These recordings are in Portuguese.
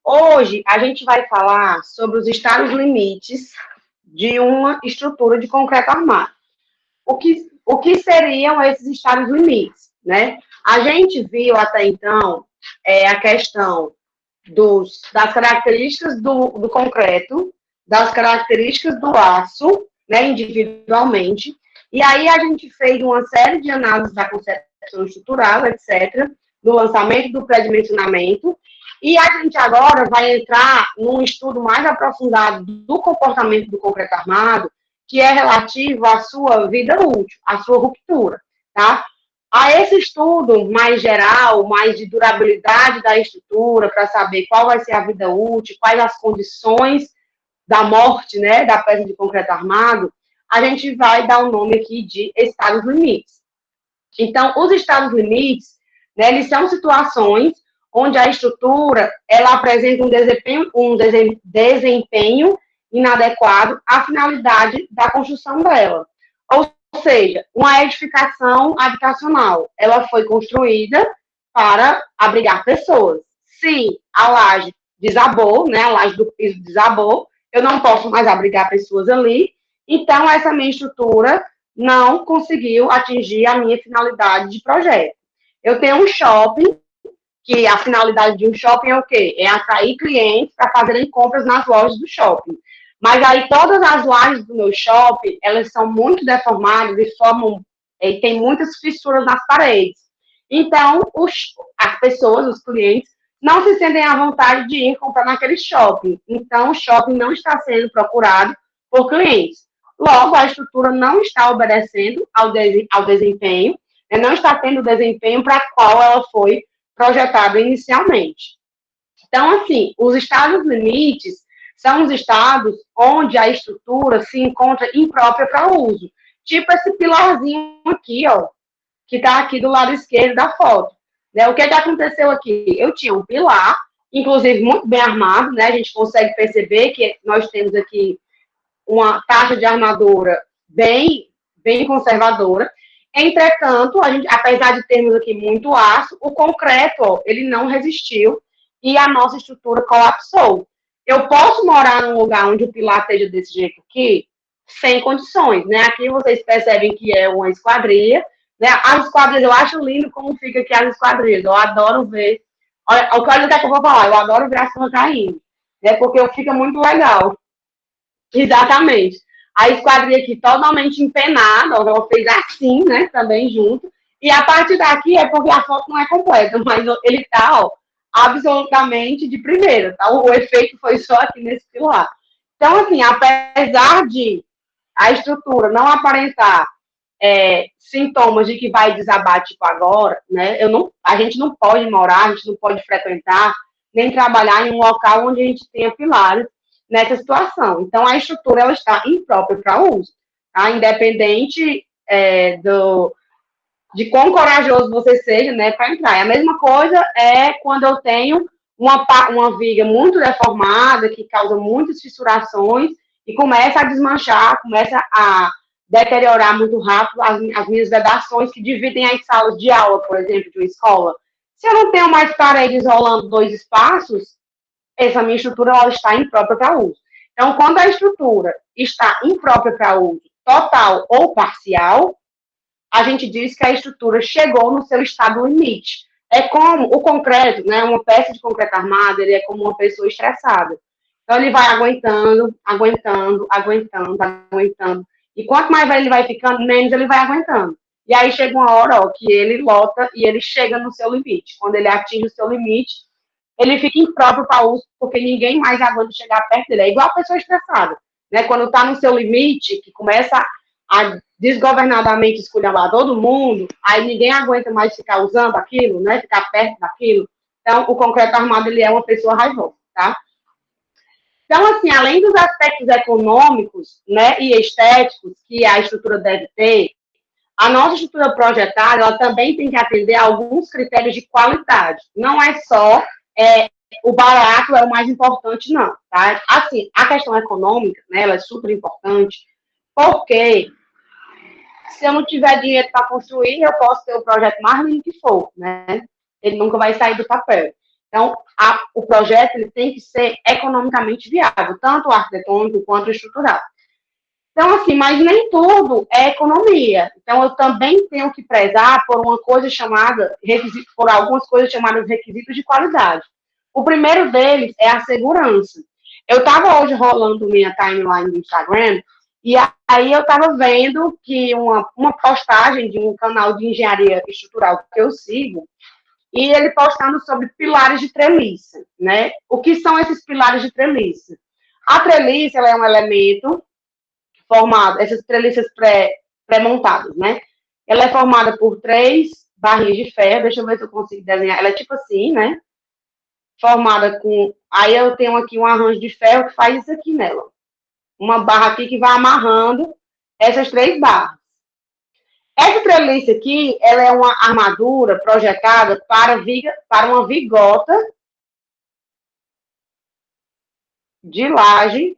Hoje, a gente vai falar sobre os estados limites de uma estrutura de concreto armado. O que seriam esses estados limites, né? A gente viu até então a questão das características do concreto, das características do aço, né, individualmente, e aí a gente fez uma série de análises da concepção estrutural, etc., do lançamento do pré-dimensionamento, e a gente agora vai entrar num estudo mais aprofundado do comportamento do concreto armado, que é relativo à sua vida útil, à sua ruptura, tá? A esse estudo mais geral, mais de durabilidade da estrutura, para saber qual vai ser a vida útil, quais as condições da morte, né, da peça de concreto armado, a gente vai dar o nome aqui de estados limites. Então, os estados limites, né, eles são situações onde a estrutura ela apresenta um desempenho inadequado à finalidade da construção dela. Ou seja, uma edificação habitacional, ela foi construída para abrigar pessoas. Se a laje desabou, né, a laje do piso desabou, eu não posso mais abrigar pessoas ali, então essa minha estrutura não conseguiu atingir a minha finalidade de projeto. Eu tenho um shopping, que a finalidade de um shopping é o quê? É atrair clientes para fazerem compras nas lojas do shopping. Mas aí todas as lajes do meu shopping, elas são muito deformadas e formam, tem muitas fissuras nas paredes. Então, as pessoas, os clientes, não se sentem à vontade de ir comprar naquele shopping. Então, o shopping não está sendo procurado por clientes. Logo, a estrutura não está obedecendo ao desempenho, né, não está tendo o desempenho para qual ela foi projetada inicialmente. Então, assim, os estados limites são os estados onde a estrutura se encontra imprópria para uso. Tipo esse pilarzinho aqui, ó, que está aqui do lado esquerdo da foto. Né? O que aconteceu aqui? Eu tinha um pilar, inclusive muito bem armado, né? A gente consegue perceber que nós temos aqui uma taxa de armadura bem conservadora. Entretanto, apesar de termos aqui muito aço, o concreto, ó, ele não resistiu e a nossa estrutura colapsou. Eu posso morar num lugar onde o pilar esteja desse jeito aqui? Sem condições, né? Aqui vocês percebem que é uma esquadria, né? As esquadrias, eu acho lindo como fica aqui as esquadrias. Eu adoro ver. Olha o que eu vou falar, eu adoro ver a chuva caindo, né? Porque fica muito legal. Exatamente. A esquadrilha aqui totalmente empenada, ela fez assim, né, também junto. E a parte daqui é porque a foto não é completa, mas ele tá, ó, absolutamente de primeira, tá? O efeito foi só aqui nesse pilar. Então, assim, apesar de a estrutura não aparentar sintomas de que vai desabar, tipo agora, né, a gente não pode morar, a gente não pode frequentar, nem trabalhar em um local onde a gente tenha pilares nessa situação. Então, a estrutura ela está imprópria para uso, tá? Independente de quão corajoso você seja, né, para entrar. E a mesma coisa é quando eu tenho uma viga muito deformada, que causa muitas fissurações, e começa a desmanchar, começa a deteriorar muito rápido as minhas vedações que dividem as salas de aula, por exemplo, de uma escola. Se eu não tenho mais parede isolando dois espaços, essa minha estrutura ela está imprópria para uso. Então, quando a estrutura está imprópria para uso total ou parcial, a gente diz que a estrutura chegou no seu estado limite. É como o concreto, né, uma peça de concreto armado, ele é como uma pessoa estressada. Então, ele vai aguentando, aguentando, aguentando, aguentando. E quanto mais velho ele vai ficando, menos ele vai aguentando. E aí chega uma hora, ó, que ele lota e ele chega no seu limite. Quando ele atinge o seu limite, ele fica impróprio para uso, porque ninguém mais aguenta chegar perto dele. É igual a pessoa estressada, né? Quando está no seu limite, que começa a desgovernadamente esculhambar todo mundo, aí ninguém aguenta mais ficar usando aquilo, né? Ficar perto daquilo. Então, o concreto armado, ele é uma pessoa raivosa, tá? Então, assim, além dos aspectos econômicos, né, e estéticos que a estrutura deve ter, a nossa estrutura projetada, ela também tem que atender a alguns critérios de qualidade. Não é só o barato é o mais importante, não, tá? Assim, a questão econômica, né, ela é super importante, porque se eu não tiver dinheiro para construir, eu posso ter o projeto mais lindo que for, né? Ele nunca vai sair do papel. Então, o projeto ele tem que ser economicamente viável, tanto o arquitetônico quanto o estrutural. Então, assim, mas nem tudo é economia. Então, eu também tenho que prezar por uma coisa chamada, por algumas coisas chamadas requisitos de qualidade. O primeiro deles é a segurança. Eu estava hoje rolando minha timeline do Instagram, e aí eu estava vendo que uma postagem de um canal de engenharia estrutural que eu sigo, e ele postando sobre pilares de treliça, né? O que são esses pilares de treliça? A treliça, ela é um elemento formado, essas treliças pré-montadas, né? Ela é formada por 3 barrinhas de ferro, deixa eu ver se eu consigo desenhar, ela é tipo assim, né? Formada com, aí eu tenho aqui um arranjo de ferro que faz isso aqui nela. Uma barra aqui que vai amarrando essas 3 barras. Essa treliça aqui, ela é uma armadura projetada para uma vigota de laje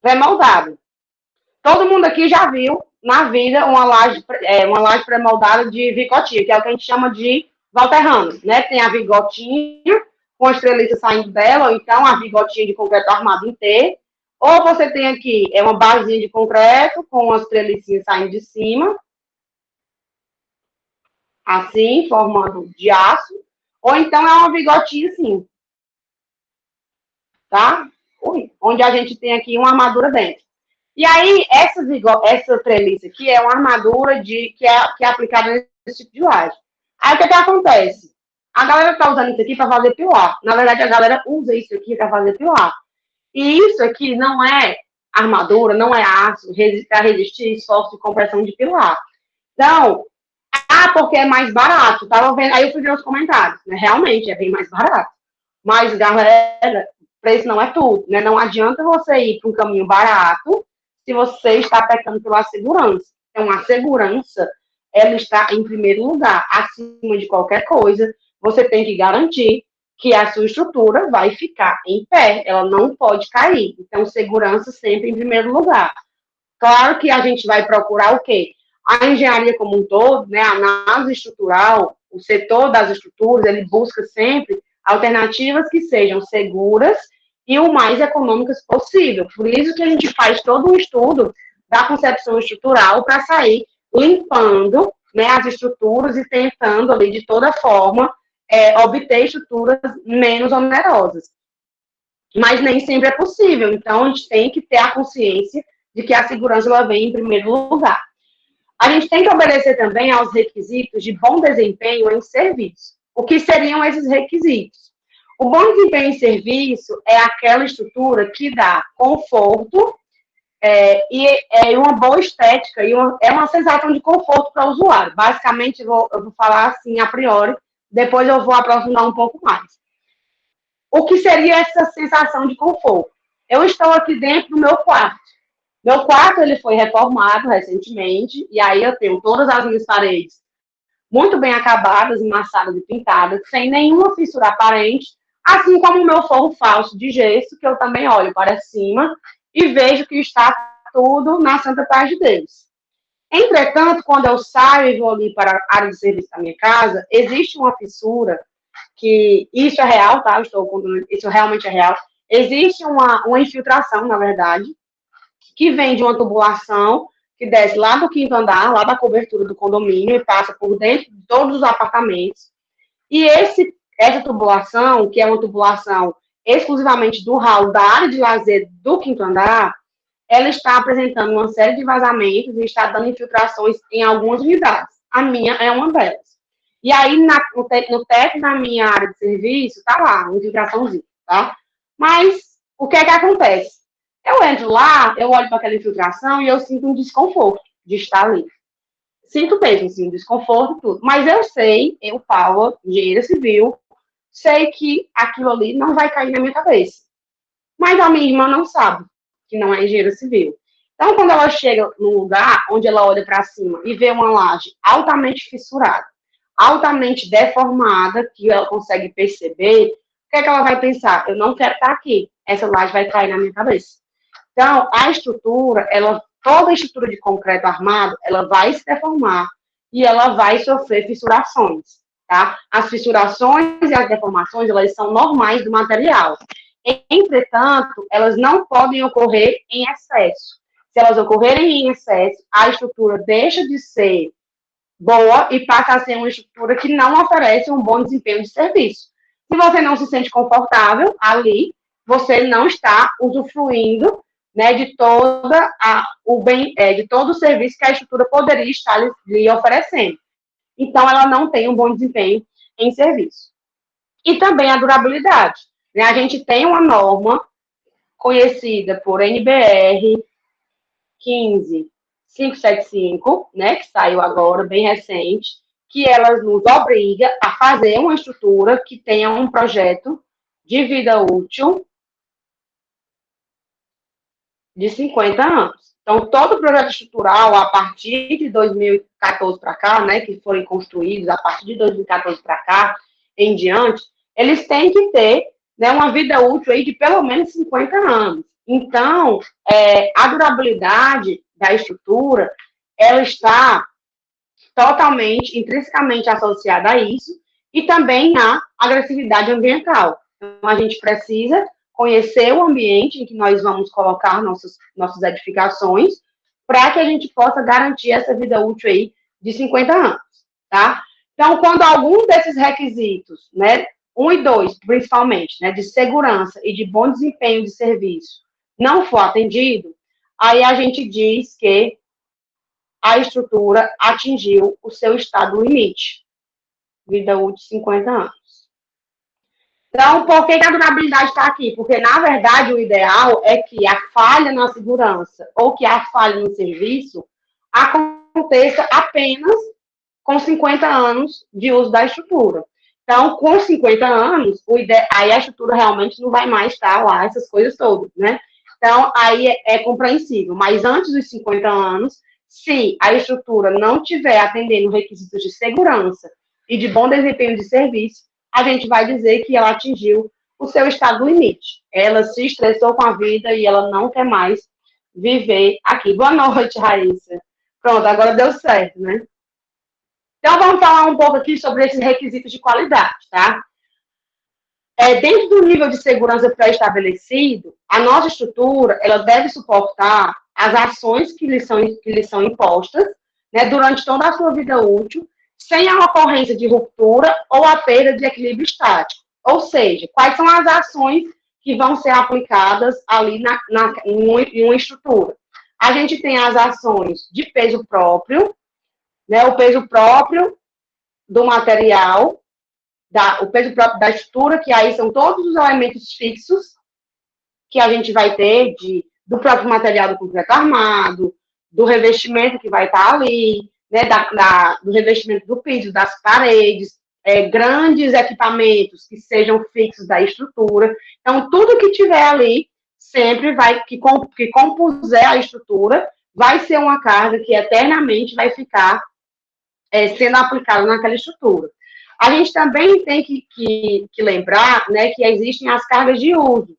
pré-moldada. Todo mundo aqui já viu na vida uma laje pré-moldada de vigotinha, que é o que a gente chama de valterrano, né? Tem a vigotinha com as treliças saindo dela, ou então a vigotinha de concreto armado em T, ou você tem aqui uma basezinha de concreto com as trelicinhas saindo de cima, assim, formando de aço, ou então é uma vigotinha assim, tá? Onde a gente tem aqui uma armadura dentro. E aí, essa treliça aqui é uma armadura que é aplicada nesse tipo de laje. Aí, o que acontece? A galera está usando isso aqui para fazer pilar. Na verdade, a galera usa isso aqui para fazer pilar. E isso aqui não é armadura, não é aço para resistir esforço de compressão de pilar. Então, porque é mais barato. Tava vendo, aí eu fui ver os comentários, né? Realmente, é bem mais barato. Mas, galera, preço não é tudo, né? Não adianta você ir para um caminho barato se você está pecando pela segurança. Então, a segurança, ela está em primeiro lugar, acima de qualquer coisa. Você tem que garantir que a sua estrutura vai ficar em pé, ela não pode cair. Então, segurança sempre em primeiro lugar. Claro que a gente vai procurar o quê? A engenharia como um todo, né, a análise estrutural, o setor das estruturas, ele busca sempre alternativas que sejam seguras e o mais econômicas possível. Por isso que a gente faz todo um estudo da concepção estrutural para sair limpando, né, as estruturas e tentando ali de toda forma obter estruturas menos onerosas. Mas nem sempre é possível. Então a gente tem que ter a consciência de que a segurança ela vem em primeiro lugar. A gente tem que obedecer também aos requisitos de bom desempenho em serviço. O que seriam esses requisitos? O bom desempenho em serviço é aquela estrutura que dá conforto e uma boa estética, e é uma sensação de conforto para o usuário. Basicamente, eu vou falar assim a priori, depois eu vou aprofundar um pouco mais. O que seria essa sensação de conforto? Eu estou aqui dentro do meu quarto. Meu quarto ele foi reformado recentemente, e aí eu tenho todas as minhas paredes muito bem acabadas, amassadas e pintadas, sem nenhuma fissura aparente, assim como o meu forro falso de gesso, que eu também olho para cima e vejo que está tudo na santa paz de Deus. Entretanto, quando eu saio e vou ali para a área de serviço da minha casa, existe uma fissura, que isso é real, tá? Isso realmente é real. Existe uma infiltração, na verdade, que vem de uma tubulação que desce lá do 5º andar, lá da cobertura do condomínio, e passa por dentro de todos os apartamentos. E essa tubulação, que é uma tubulação exclusivamente do hall da área de lazer do 5º andar, ela está apresentando uma série de vazamentos e está dando infiltrações em algumas unidades. A minha é uma delas. E aí, no teto da minha área de serviço, tá lá, uma infiltraçãozinha, tá? Mas, o que é que acontece? Eu entro lá, eu olho para aquela infiltração e eu sinto um desconforto de estar ali. Sinto mesmo, assim, um desconforto e tudo. Mas eu sei, eu, Paula, engenheira civil, sei que aquilo ali não vai cair na minha cabeça. Mas a minha irmã não sabe que não é engenheira civil. Então, quando ela chega num lugar onde ela olha para cima e vê uma laje altamente fissurada, altamente deformada, que ela consegue perceber, o que é que ela vai pensar? Eu não quero estar aqui. Essa laje vai cair na minha cabeça. Então, a estrutura, toda a estrutura de concreto armado, ela vai se deformar e ela vai sofrer fissurações. tá? As fissurações e as deformações, elas são normais do material. Entretanto, elas não podem ocorrer em excesso. Se elas ocorrerem em excesso, a estrutura deixa de ser boa e passa a ser uma estrutura que não oferece um bom desempenho de serviço. Se você não se sente confortável ali, você não está usufruindo, né, de de todo o serviço que a estrutura poderia estar lhe oferecendo. Então, ela não tem um bom desempenho em serviço. E também a durabilidade. Né? A gente tem uma norma conhecida por NBR 15575, né, que saiu agora, bem recente, que ela nos obriga a fazer uma estrutura que tenha um projeto de vida útil de 50 anos. Então, todo projeto estrutural, a partir de 2014 para cá, né, que foram construídos a partir de 2014 para cá, em diante, eles têm que ter, né, uma vida útil aí de pelo menos 50 anos. Então, a durabilidade da estrutura, ela está totalmente, intrinsecamente associada a isso, e também à agressividade ambiental. Então, a gente precisa conhecer o ambiente em que nós vamos colocar nossas edificações, para que a gente possa garantir essa vida útil aí de 50 anos, tá? Então, quando algum desses requisitos, né, 1 e 2, principalmente, né, de segurança e de bom desempenho de serviço, não for atendido, aí a gente diz que a estrutura atingiu o seu estado limite, vida útil de 50 anos. Então, por que a durabilidade está aqui? Porque, na verdade, o ideal é que a falha na segurança ou que a falha no serviço aconteça apenas com 50 anos de uso da estrutura. Então, com 50 anos, aí a estrutura realmente não vai mais estar lá, essas coisas todas, né? Então, aí é compreensível. Mas antes dos 50 anos, se a estrutura não estiver atendendo requisitos de segurança e de bom desempenho de serviço, a gente vai dizer que ela atingiu o seu estado limite. Ela se estressou com a vida e ela não quer mais viver aqui. Boa noite, Raíssa. Pronto, agora deu certo, né? Então, vamos falar um pouco aqui sobre esses requisitos de qualidade, tá? Dentro do nível de segurança pré-estabelecido, a nossa estrutura, ela deve suportar as ações que lhe são impostas, né, durante toda a sua vida útil, sem a ocorrência de ruptura ou a perda de equilíbrio estático. Ou seja, quais são as ações que vão ser aplicadas ali em uma estrutura? A gente tem as ações de peso próprio, né, o peso próprio do material, o peso próprio da estrutura, que aí são todos os elementos fixos que a gente vai ter do próprio material do concreto armado, do revestimento que vai estar ali, né, do revestimento do piso, das paredes, grandes equipamentos que sejam fixos da estrutura. Então, tudo que tiver ali, sempre que compuser a estrutura, vai ser uma carga que eternamente vai ficar sendo aplicada naquela estrutura. A gente também tem que lembrar, né, que existem as cargas de uso.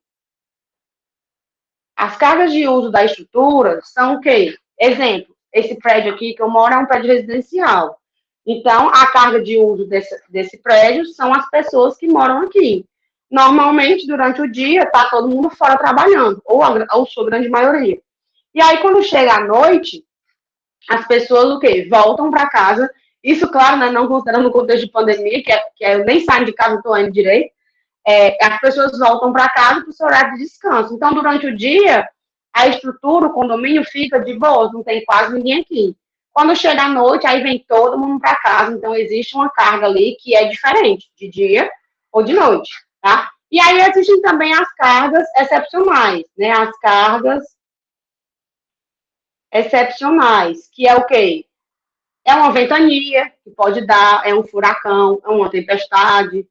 As cargas de uso da estrutura são o quê? Exemplo, esse prédio aqui que eu moro é um prédio residencial. Então, a carga de uso desse prédio são as pessoas que moram aqui. Normalmente, durante o dia, está todo mundo fora trabalhando, ou sua grande maioria. E aí, quando chega à noite, as pessoas o quê? Voltam para casa. Isso, claro, né, não considerando o contexto de pandemia, que eu nem saio de casa, estou indo direito. As pessoas voltam para casa para o seu horário de descanso. Então, durante o dia, a estrutura, o condomínio fica de boa, não tem quase ninguém aqui. Quando chega à noite, aí vem todo mundo para casa. Então, existe uma carga ali que é diferente, de dia ou de noite, tá? E aí existem também as cargas excepcionais, né? As cargas excepcionais, que é o quê? É uma ventania que pode dar, é um furacão, é uma tempestade,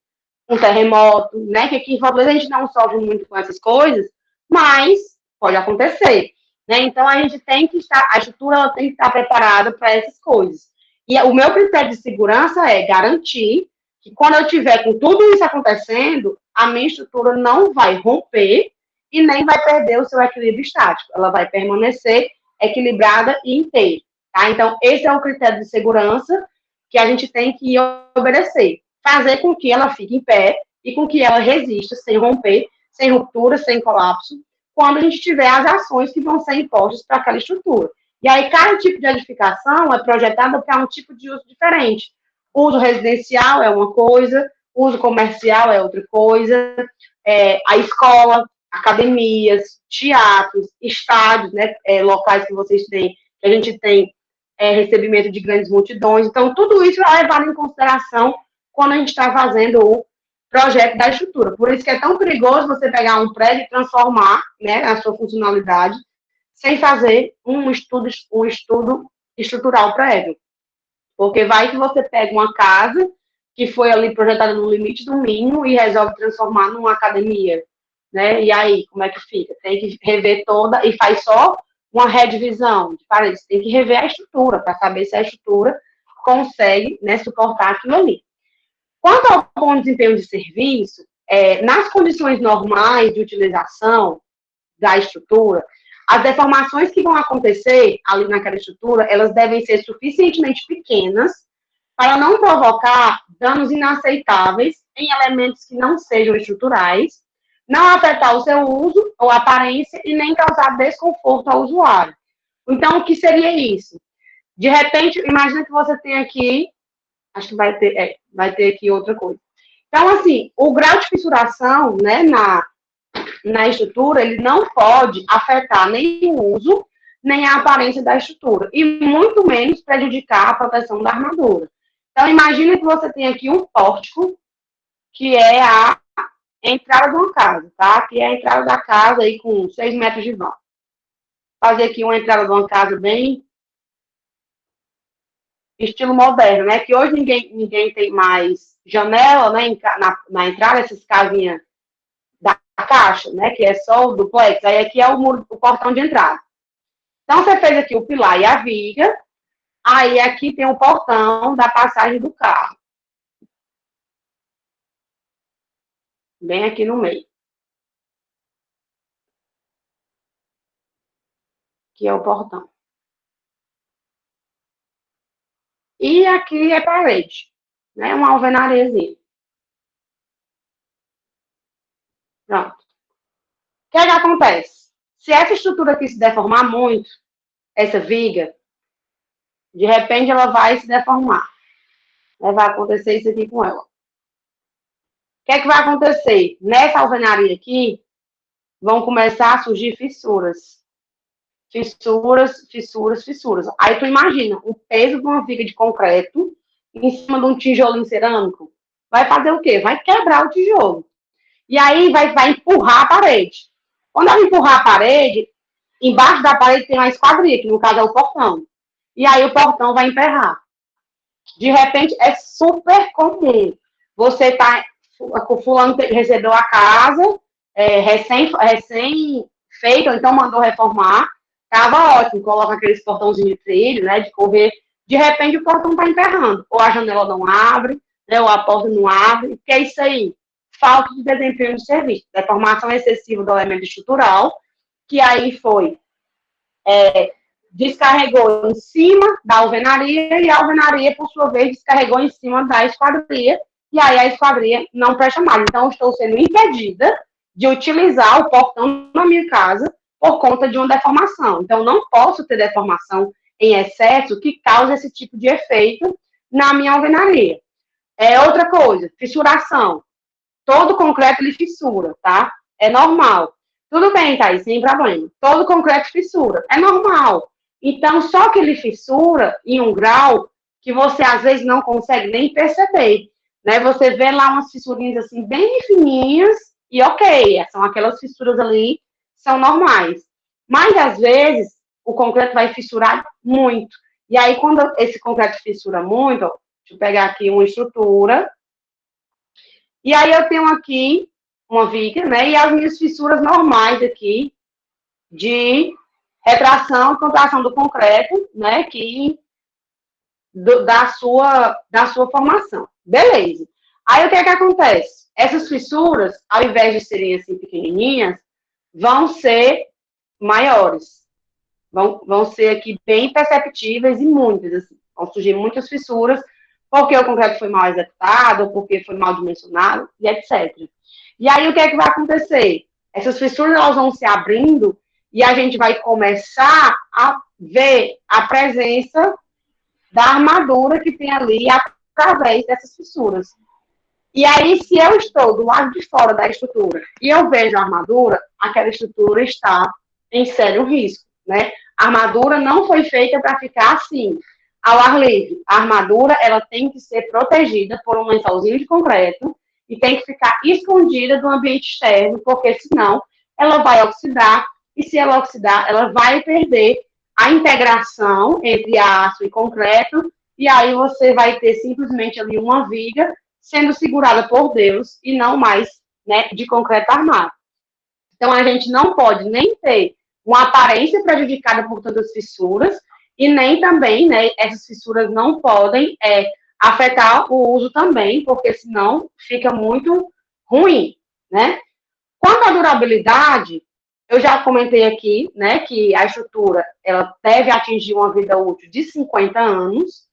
um terremoto, né? Que aqui em Fortaleza a gente não sofre muito com essas coisas, mas pode acontecer, né? Então a gente tem que estar, a estrutura ela tem que estar preparada para essas coisas. E o meu critério de segurança é garantir que quando eu tiver com tudo isso acontecendo, a minha estrutura não vai romper e nem vai perder o seu equilíbrio estático. Ela vai permanecer equilibrada e inteira, tá? Então esse é o critério de segurança que a gente tem que obedecer. fazer com que ela fique em pé e com que ela resista sem romper, sem ruptura, sem colapso, quando a gente tiver as ações que vão ser impostas para aquela estrutura. E aí, cada tipo de edificação é projetada para um tipo de uso diferente. O uso residencial é uma coisa, o uso comercial é outra coisa, a escola, academias, teatros, estádios, né, locais que vocês têm, que a gente tem recebimento de grandes multidões. Então, tudo isso é levado em consideração quando a gente está fazendo o projeto da estrutura. Por isso que é tão perigoso você pegar um prédio e transformar, né, a sua funcionalidade sem fazer um estudo estrutural prévio. Porque vai que você pega uma casa que foi ali projetada no limite do mínimo e resolve transformar numa academia, né? E aí, como é que fica? Tem que rever toda e faz só uma redivisão de paredes. Tem que rever a estrutura para saber se a estrutura consegue, né, suportar aquilo ali. Quanto ao bom desempenho de serviço, nas condições normais de utilização da estrutura, as deformações que vão acontecer ali naquela estrutura, elas devem ser suficientemente pequenas para não provocar danos inaceitáveis em elementos que não sejam estruturais, não afetar o seu uso ou aparência e nem causar desconforto ao usuário. Então, o que seria isso? De repente, imagina que você tem aqui, acho que vai ter aqui outra coisa. Então, assim, o grau de fissuração, né, na estrutura, ele não pode afetar nem o uso, nem a aparência da estrutura, e muito menos prejudicar a proteção da armadura. Então, imagina que você tem aqui um pórtico, que é a entrada de uma casa, tá? Que é a entrada da casa aí com 6 metros de vão. Fazer aqui uma entrada de uma casa bem estilo moderno, né? Que hoje ninguém tem mais janela, né? Na entrada, essas casinhas da caixa, né? Que é só o duplex. Aí aqui é o portão de entrada. Então, você fez aqui o pilar e a viga. Aí aqui tem o portão da passagem do carro. Bem aqui no meio. Que é o portão. E aqui é parede, né? Uma alvenariazinha. Pronto. O que é que acontece? Se essa estrutura aqui se deformar muito, essa viga, de repente ela vai se deformar. Vai acontecer isso aqui com ela. O que é que vai acontecer? Nessa alvenaria aqui, vão começar a surgir fissuras. Fissuras. Aí tu imagina, o peso de uma viga de concreto em cima de um tijolo cerâmico. Vai fazer o quê? Vai quebrar o tijolo. E aí vai empurrar a parede. Quando ela empurrar a parede, embaixo da parede tem uma esquadria, que no caso é o portão. E aí o portão vai emperrar. De repente, é super comum. Você tá, o fulano recebeu a casa, recém feito, ou então mandou reformar, tava ótimo, coloca aqueles portãozinhos de trilho, né, de correr, de repente o portão tá emperrando, ou a janela não abre, né, ou a porta não abre, o que é isso aí? Falta de desempenho de serviço, deformação excessiva do elemento estrutural, que aí foi descarregou em cima da alvenaria e a alvenaria, por sua vez, descarregou em cima da esquadria e aí a esquadria não presta mais. Então, eu estou sendo impedida de utilizar o portão na minha casa por conta de uma deformação. Então, não posso ter deformação em excesso que cause esse tipo de efeito na minha alvenaria. Outra coisa, fissuração. Todo concreto ele fissura, tá? É normal. Tudo bem, Thaís, sem problema. Todo concreto fissura. É normal. Então, só que ele fissura em um grau que você, às vezes, não consegue nem perceber. Né? Você vê lá umas fissurinhas, assim, bem fininhas, e ok, são aquelas fissuras ali, são normais. Mas, às vezes, o concreto vai fissurar muito. E aí, quando esse concreto fissura muito, ó, deixa eu pegar aqui uma estrutura, e aí eu tenho aqui uma viga, né? E as minhas fissuras normais aqui de retração e contração do concreto, né? Da sua formação. Beleza. Aí o que é que acontece? Essas fissuras, ao invés de serem assim pequenininhas, vão ser maiores. Vão ser aqui bem perceptíveis e muitas, assim. Vão surgir muitas fissuras, porque o concreto foi mal executado, ou porque foi mal dimensionado, e etc. E aí, o que é que vai acontecer? Essas fissuras, elas vão se abrindo, e a gente vai começar a ver a presença da armadura que tem ali através dessas fissuras. E aí, se eu estou do lado de fora da estrutura e eu vejo a armadura, aquela estrutura está em sério risco, né? A armadura não foi feita para ficar assim, ao ar livre. A armadura, ela tem que ser protegida por um lençolzinho de concreto e tem que ficar escondida do ambiente externo, porque senão ela vai oxidar, e se ela oxidar, ela vai perder a integração entre aço e concreto, e aí você vai ter simplesmente ali uma viga sendo segurada por Deus e não mais, né, de concreto armado. Então, a gente não pode nem ter uma aparência prejudicada por tantas fissuras e nem também, né, essas fissuras não podem afetar o uso também, porque senão fica muito ruim, né? Quanto à durabilidade, eu já comentei aqui, né, que a estrutura, ela deve atingir uma vida útil de 50 anos.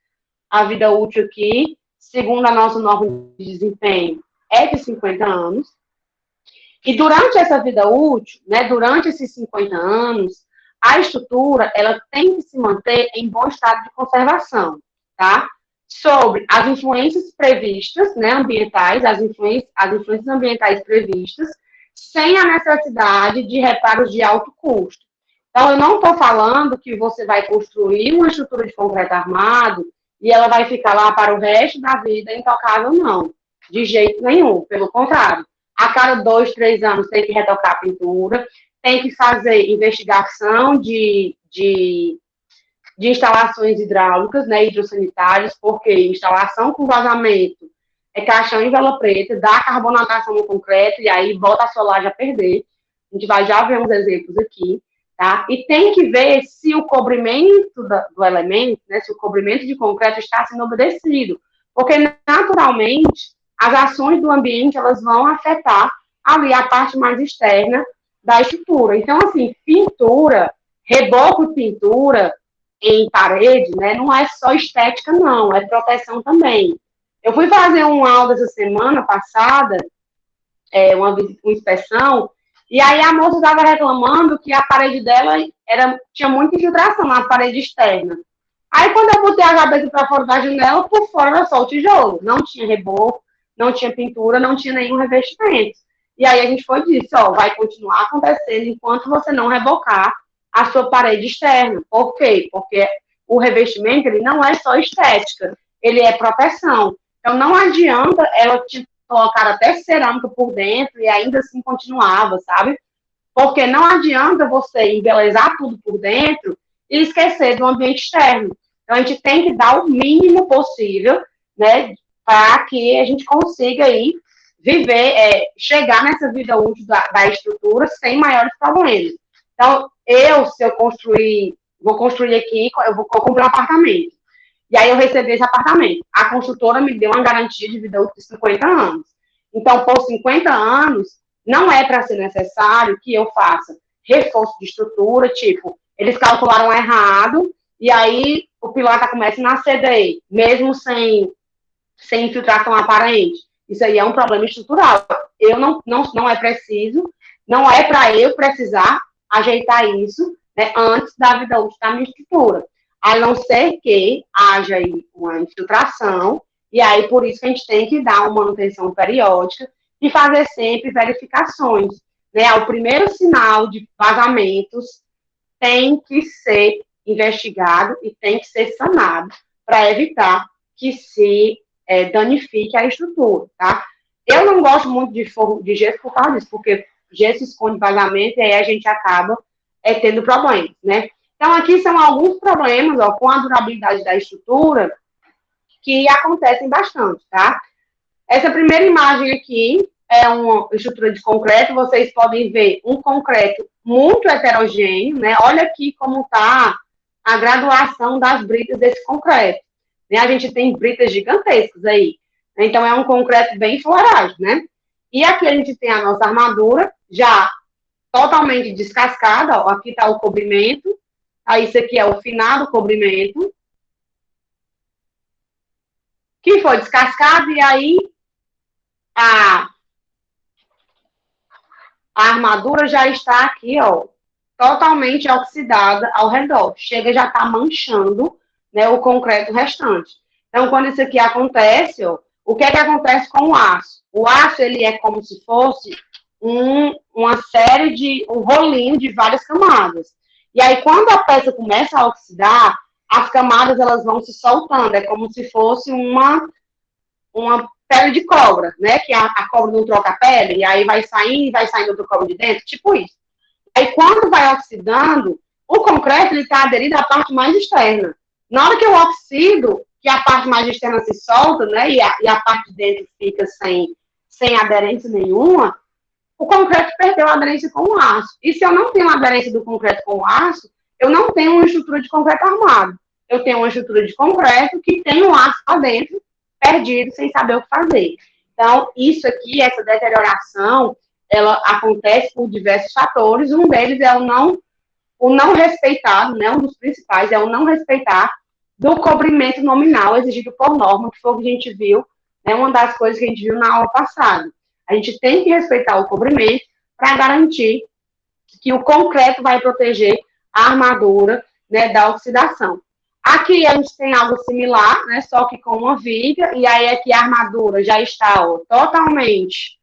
A vida útil aqui, segundo a nossa norma de desempenho, é de 50 anos. E durante essa vida útil, né, durante esses 50 anos, a estrutura, ela tem que se manter em bom estado de conservação, tá? Sobre as influências previstas, né, ambientais, as influências ambientais previstas, sem a necessidade de reparos de alto custo. Então, eu não estou falando que você vai construir uma estrutura de concreto armado e ela vai ficar lá para o resto da vida intocável, não. De jeito nenhum, pelo contrário. A cada 2, 3 anos tem que retocar a pintura, tem que fazer investigação de instalações hidráulicas, né, hidrossanitárias, porque instalação com vazamento é caixão em vela preta, dá carbonatação no concreto e aí bota a sua laje a perder. A gente vai já ver uns exemplos aqui, tá? E tem que ver se o cobrimento do elemento, né, se o cobrimento de concreto está sendo obedecido, porque naturalmente as ações do ambiente elas vão afetar ali a parte mais externa da estrutura. Então, assim, pintura, reboco de pintura em parede, né, não é só estética, não, é proteção também. Eu fui fazer uma aula essa semana passada, uma inspeção, e aí a moça estava reclamando que a parede dela tinha muita infiltração na parede externa. Aí quando eu botei a cabeça para fora da janela, por fora era só o tijolo. Não tinha reboco, não tinha pintura, não tinha nenhum revestimento. E aí a gente foi disso, ó, vai continuar acontecendo enquanto você não rebocar a sua parede externa. Por quê? Porque o revestimento, ele não é só estética, ele é proteção. Então não adianta ela te colocar até cerâmica por dentro e ainda assim continuava, sabe? Porque não adianta você embelezar tudo por dentro e esquecer do ambiente externo. Então, a gente tem que dar o mínimo possível, né, para que a gente consiga aí viver, chegar nessa vida útil da estrutura sem maiores problemas. Então, se eu vou construir aqui, eu vou comprar um apartamento. E aí eu recebi esse apartamento. A construtora me deu uma garantia de vida útil de 50 anos. Então, por 50 anos, não é para ser necessário que eu faça reforço de estrutura, tipo, eles calcularam errado, e aí o pilar começa a nascer daí, mesmo sem infiltração aparente. Isso aí é um problema estrutural. Não é preciso, não é para eu precisar ajeitar isso, né, antes da vida útil da minha estrutura. A não ser que haja aí uma infiltração, e aí por isso que a gente tem que dar uma manutenção periódica e fazer sempre verificações. Né? O primeiro sinal de vazamentos tem que ser investigado e tem que ser sanado para evitar que se danifique a estrutura, tá? Eu não gosto muito de forro de gesso por causa disso, porque gesso esconde vazamento e aí a gente acaba tendo problemas, né? Então, aqui são alguns problemas, ó, com a durabilidade da estrutura que acontecem bastante, tá? Essa primeira imagem aqui é uma estrutura de concreto, vocês podem ver um concreto muito heterogêneo, né? Olha aqui como está a graduação das britas desse concreto. Né? A gente tem britas gigantescas aí. Então, é um concreto bem florado, né? E aqui a gente tem a nossa armadura já totalmente descascada, ó. Aqui está o cobrimento. Aí, isso aqui é o final do cobrimento. que foi descascado e aí a armadura já está aqui, ó, totalmente oxidada ao redor. Chega já está manchando, né, o concreto restante. Então, quando isso aqui acontece, ó, o que é que acontece com o aço? O aço, ele é como se fosse uma série de, um rolinho de várias camadas. E aí, quando a peça começa a oxidar, as camadas, elas vão se soltando. É como se fosse uma pele de cobra, né? Que a cobra não troca a pele, e aí vai saindo outro cobra de dentro, tipo isso. Aí, quando vai oxidando, o concreto está aderido à parte mais externa. Na hora que eu oxido, que a parte mais externa se solta, né, e a parte de dentro fica sem aderência nenhuma, o concreto perdeu a aderência com o aço. E se eu não tenho a aderência do concreto com o aço, eu não tenho uma estrutura de concreto armado. Eu tenho uma estrutura de concreto que tem o aço lá dentro, perdido, sem saber o que fazer. Então, isso aqui, essa deterioração, ela acontece por diversos fatores. Um deles é o não respeitar, né, um dos principais é o não respeitar do cobrimento nominal exigido por norma, que foi o que a gente viu, né, uma das coisas que a gente viu na aula passada. A gente tem que respeitar o cobrimento para garantir que o concreto vai proteger a armadura, né, da oxidação. Aqui a gente tem algo similar, né, só que com uma viga, e aí aqui a armadura já está, ó, totalmente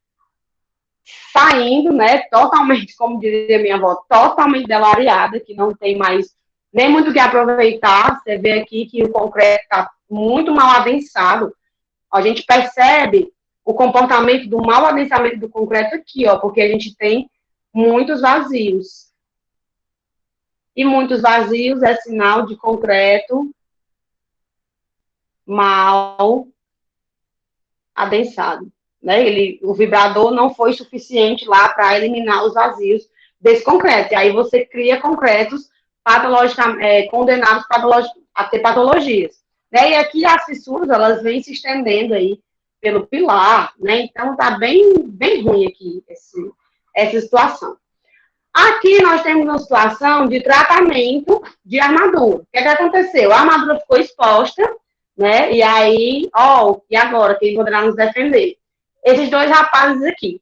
saindo, né, totalmente, como dizia minha avó, totalmente delariada, que não tem mais nem muito o que aproveitar. Você vê aqui que o concreto está muito mal adensado. A gente percebe o comportamento do mau adensamento do concreto aqui, ó, porque a gente tem muitos vazios. E muitos vazios é sinal de concreto mal adensado. Né? O vibrador não foi suficiente lá para eliminar os vazios desse concreto. E aí você cria concretos condenados a ter patologias. Né? E aqui as fissuras, elas vêm se estendendo aí pelo pilar, né? Então tá bem, bem ruim aqui essa situação. Aqui nós temos uma situação de tratamento de armadura. O que aconteceu? A armadura ficou exposta, né? E aí, e agora? Quem poderá nos defender? Esses dois rapazes aqui.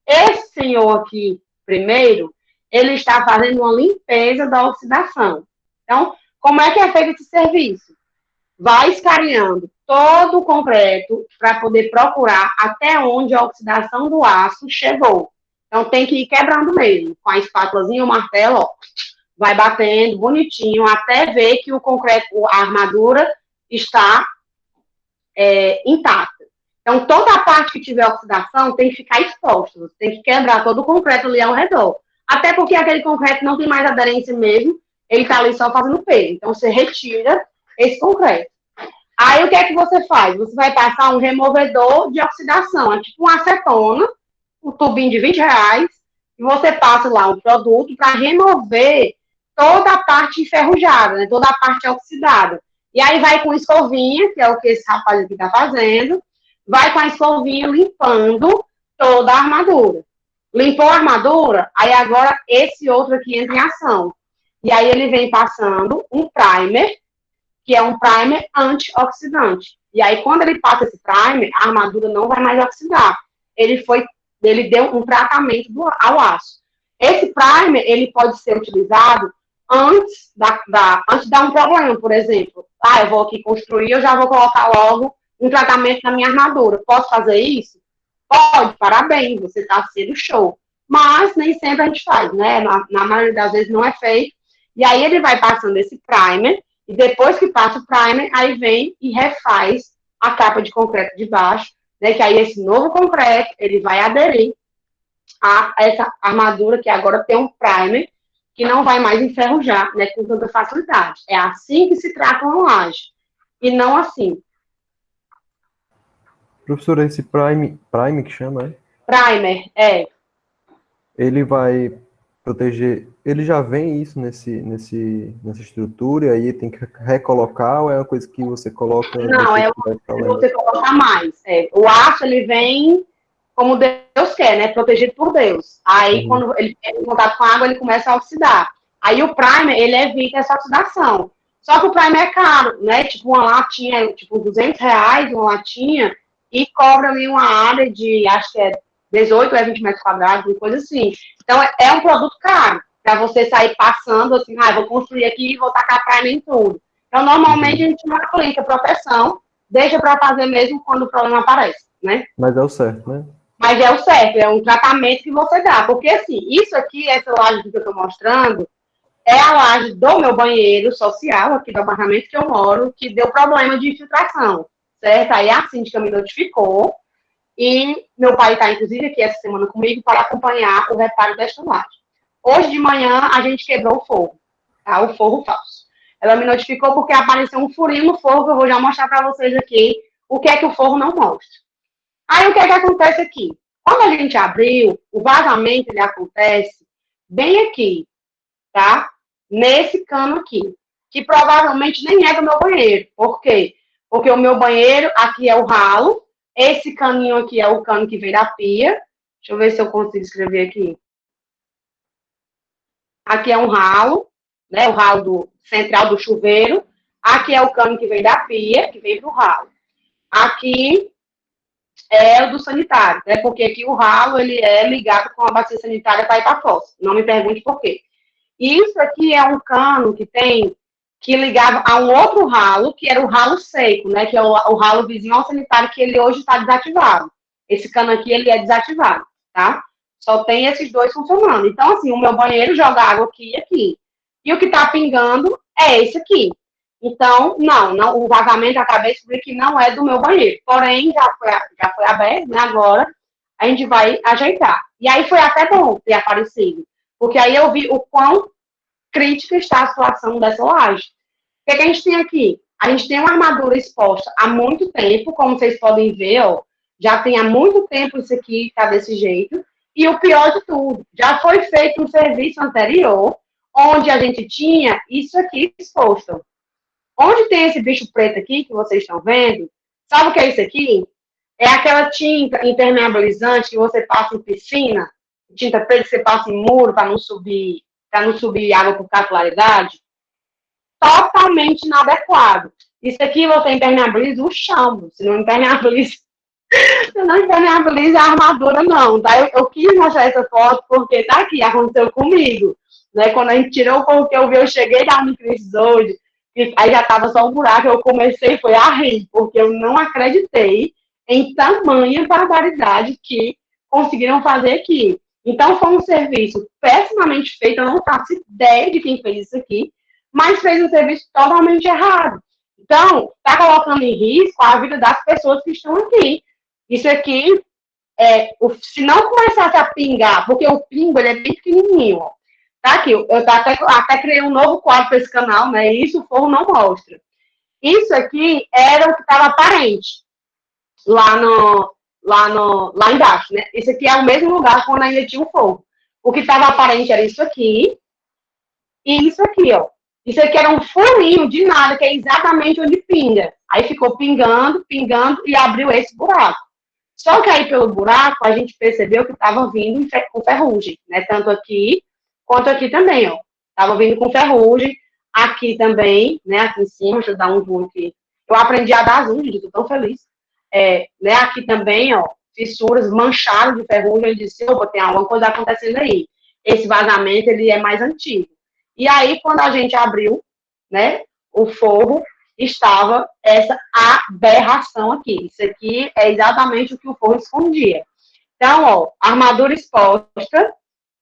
Esse senhor aqui, primeiro, ele está fazendo uma limpeza da oxidação. Então, como é que é feito esse serviço? Vai escaneando todo o concreto para poder procurar até onde a oxidação do aço chegou. Então, tem que ir quebrando mesmo, com a espátulazinha, o martelo, ó, vai batendo bonitinho, até ver que o concreto, a armadura está intacta. Então, toda a parte que tiver oxidação tem que ficar exposta, você tem que quebrar todo o concreto ali ao redor. Até porque aquele concreto não tem mais aderência mesmo, ele está ali só fazendo peso. Então, você retira esse concreto. Aí, o que é que você faz? Você vai passar um removedor de oxidação, é tipo uma acetona, um tubinho de R$20, e você passa lá um produto para remover toda a parte enferrujada, né, toda a parte oxidada. E aí vai com escovinha, que é o que esse rapaz aqui está fazendo, vai com a escovinha limpando toda a armadura. Limpou a armadura, aí agora esse outro aqui entra em ação. E aí ele vem passando um primer, que é um primer antioxidante. E aí quando ele passa esse primer, a armadura não vai mais oxidar. Ele deu um tratamento ao aço. Esse primer, ele pode ser utilizado antes de dar um problema, por exemplo. Eu vou aqui construir, eu já vou colocar logo um tratamento na minha armadura. Posso fazer isso? Pode, parabéns, você está sendo show. Mas nem sempre a gente faz, né? Na maioria das vezes não é feito. E aí ele vai passando esse primer, e depois que passa o primer, aí vem e refaz a capa de concreto de baixo, né? Que aí esse novo concreto, ele vai aderir a essa armadura que agora tem um primer, que não vai mais enferrujar, né, com tanta facilidade. É assim que se trata uma laje, e não assim. Professora, esse primer que chama, é? Primer, Ele vai proteger, ele já vem isso nessa estrutura, e aí tem que recolocar, ou é uma coisa que você coloca... Não, é uma coisa que você coloca mais. O aço, ele vem como Deus quer, né, protegido por Deus. Aí, quando ele entra em contato com a água, ele começa a oxidar. Aí, o primer, ele evita essa oxidação. Só que o Prime é caro, né? Tipo, uma latinha, tipo, R$ 200 uma latinha, e cobra ali uma área de, acho que é 18 ou 20 metros quadrados, uma coisa assim. Então, é um produto caro, para você sair passando assim, vou construir aqui e vou tacar Prime em tudo. Então, normalmente, a gente não aplica proteção, deixa para fazer mesmo quando o problema aparece, né? Mas é o certo, né? Mas é o certo, é um tratamento que você dá. Porque, assim, isso aqui, essa laje que eu estou mostrando, é a laje do meu banheiro social, aqui do apartamento que eu moro, que deu problema de infiltração, certo? Aí a síndica me notificou e meu pai está, inclusive, aqui essa semana comigo para acompanhar o reparo desta laje. Hoje de manhã, a gente quebrou o forro, tá? O forro falso. Ela me notificou porque apareceu um furinho no forro, que eu vou já mostrar para vocês aqui o que é que o forro não mostra. Aí, o que é que acontece aqui? Quando a gente abriu, o vazamento, ele acontece bem aqui, tá? Nesse cano aqui, que provavelmente nem é do meu banheiro. Por quê? Porque o meu banheiro, aqui é o ralo, esse caninho aqui é o cano que vem da pia. Deixa eu ver se eu consigo escrever aqui. Aqui é um ralo, né? O ralo central do chuveiro. Aqui é o cano que vem da pia, que vem pro ralo. Aqui é o do sanitário, né? Porque aqui o ralo, ele é ligado com a bacia sanitária para ir para a fossa. Não me pergunte por quê. Isso aqui é um cano que ligava a um outro ralo, que era o ralo seco, né? Que é o ralo vizinho ao sanitário, que ele hoje está desativado. Esse cano aqui, ele é desativado, tá? Só tem esses dois funcionando. Então, assim, o meu banheiro joga água aqui e aqui. E o que está pingando é esse aqui. Então, não, o vazamento, acabei de descobrir que não é do meu banheiro. Porém, já foi aberto, né? Agora a gente vai ajeitar. E aí foi até bom ter aparecido. Porque aí eu vi o quão crítica está a situação dessa laje. O que a gente tem aqui? A gente tem uma armadura exposta há muito tempo, como vocês podem ver, ó, já tem há muito tempo isso aqui está desse jeito. E o pior de tudo, já foi feito um serviço anterior, onde a gente tinha isso aqui exposto. Onde tem esse bicho preto aqui, que vocês estão vendo, sabe o que é isso aqui? É aquela tinta impermeabilizante que você passa em piscina, tinta preta que você passa em muro para não subir água por capilaridade. Totalmente inadequado. Isso aqui você impermeabiliza o chão, se não impermeabiliza, a armadura, não. Tá? Eu quis mostrar essa foto porque tá aqui, aconteceu comigo. Né? Quando a gente tirou o pouco que eu vi, eu cheguei da Unicris hoje, aí já estava só um buraco, eu comecei foi a rir, porque eu não acreditei em tamanha barbaridade que conseguiram fazer aqui. Então, foi um serviço pessimamente feito, eu não faço ideia de quem fez isso aqui, mas fez um serviço totalmente errado. Então, está colocando em risco a vida das pessoas que estão aqui. Isso aqui, se não começasse a pingar, porque o pingo ele é bem pequenininho, ó. Tá aqui, eu até criei um novo quadro para esse canal, né? Isso o forro não mostra. Isso aqui era o que estava aparente lá embaixo, né? Esse aqui é o mesmo lugar quando ainda tinha o forro. O que estava aparente era isso aqui e isso aqui, ó. Isso aqui era um furinho de nada, que é exatamente onde pinga. Aí ficou pingando, pingando e abriu esse buraco. Só que aí pelo buraco a gente percebeu que estava vindo com ferrugem, né? Tanto aqui quanto aqui também, ó. Estava vindo com ferrugem, aqui também, né? Aqui em cima, deixa eu dar um zoom aqui. Eu aprendi a dar zoom, gente, tô tão feliz. Né? Aqui também, ó, fissuras, manchadas de ferrugem. Eu disse, opa, tem alguma coisa acontecendo aí. Esse vazamento, ele é mais antigo. E aí, quando a gente abriu, né, o forro, estava essa aberração aqui. Isso aqui é exatamente o que o forro escondia. Então, ó, armadura exposta,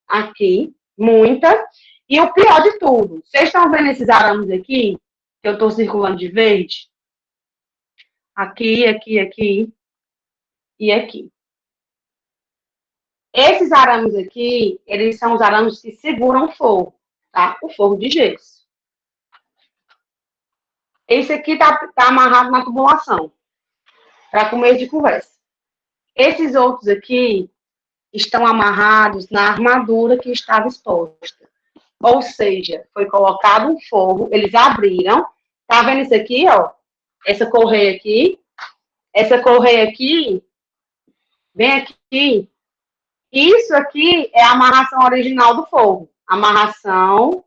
aqui, muita. E o pior de tudo, vocês estão vendo esses arames aqui, que eu estou circulando de verde? Aqui, aqui, aqui e aqui. Esses arames aqui, eles são os arames que seguram o forro, tá? O forro de gesso. Esse aqui tá amarrado na tubulação, para começo de conversa. Esses outros aqui estão amarrados na armadura que estava exposta. Ou seja, foi colocado um forro, eles abriram. Tá vendo isso aqui, ó? Essa correia aqui. Essa correia aqui, bem aqui. Isso aqui é a amarração original do forro. Amarração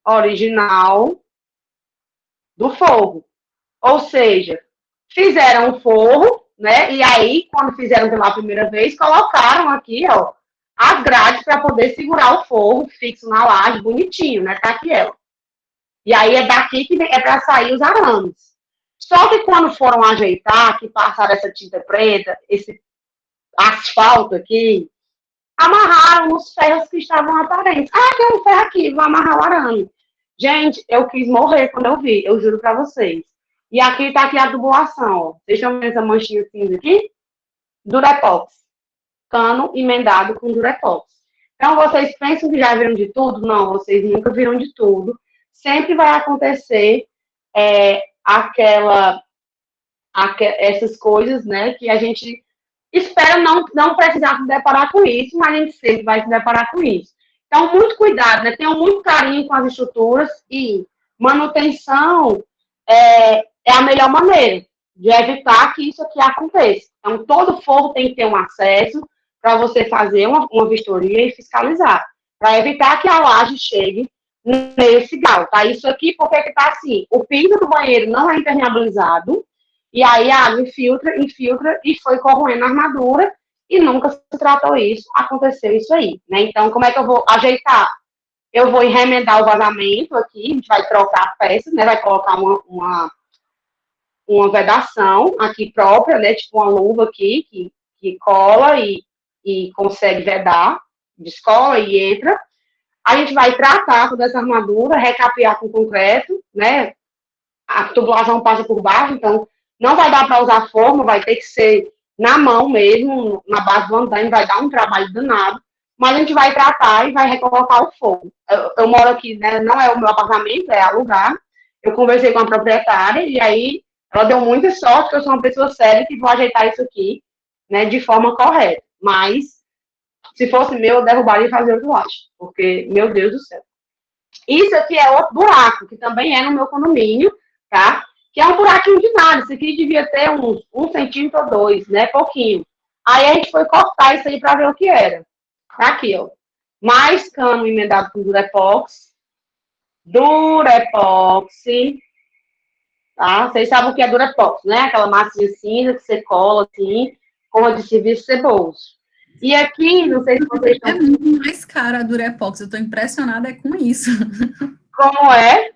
original do forro. Ou seja, fizeram o forro, né? E aí, quando fizeram pela primeira vez, colocaram aqui, ó, as grades para poder segurar o forro fixo na laje, bonitinho, né? Tá aqui ela. E aí é daqui que é para sair os arames. Só que quando foram ajeitar, que passaram essa tinta preta, esse asfalto aqui, amarraram os ferros que estavam aparentes. Ah, tem um ferro aqui, vou amarrar o arame. Gente, eu quis morrer quando eu vi, eu juro para vocês. E aqui tá aqui a tubulação, ó. Deixa eu ver essa manchinha cinza aqui. Durepox. Cano emendado com Durepox. Então, vocês pensam que já viram de tudo? Não, vocês nunca viram de tudo. Sempre vai acontecer essas coisas, né, que a gente espera não precisar se deparar com isso, mas a gente sempre vai se deparar com isso. Então, muito cuidado, né? Tenham muito carinho com as estruturas e manutenção é a melhor maneira de evitar que isso aqui aconteça. Então, todo forro tem que ter um acesso para você fazer uma vistoria e fiscalizar, para evitar que a laje chegue nesse grau, tá? Isso aqui, porque que tá assim, o piso do banheiro não é impermeabilizado, e aí a água infiltra, e foi corroendo a armadura, e nunca se tratou isso, aconteceu isso aí, né? Então, como é que eu vou ajeitar? Eu vou remendar o vazamento aqui, a gente vai trocar peças, né? Vai colocar uma vedação aqui própria, né? Tipo uma luva aqui, que cola e consegue vedar, descola e entra. A gente vai tratar toda essa armadura, recapear com concreto, né? A tubulação passa por baixo, então não vai dar para usar forma, vai ter que ser na mão mesmo, na base do andaime, vai dar um trabalho danado, mas a gente vai tratar e vai recolocar o fogo. Eu moro aqui, né? Não é o meu apartamento, é alugar. Eu conversei com a proprietária e aí ela deu muita sorte, que eu sou uma pessoa séria que vou ajeitar isso aqui, né, de forma correta. Mas se fosse meu, eu derrubaria e fazia outro laje, porque, meu Deus do céu. Isso aqui é outro buraco, que também é no meu condomínio, tá? Que é um buraquinho de nada. Isso aqui devia ter uns 1 centímetro ou 2, né? Pouquinho. Aí a gente foi cortar isso aí para ver o que era. Tá aqui, ó. Mais cano emendado com Durepox. Durepox. Tá? Vocês sabem o que é Durepox, né? Aquela massinha cinza que você cola assim, como de serviço ceboso. E aqui, não sei se vocês estão... É muito mais cara a Durepox, eu tô impressionada com isso. Como é?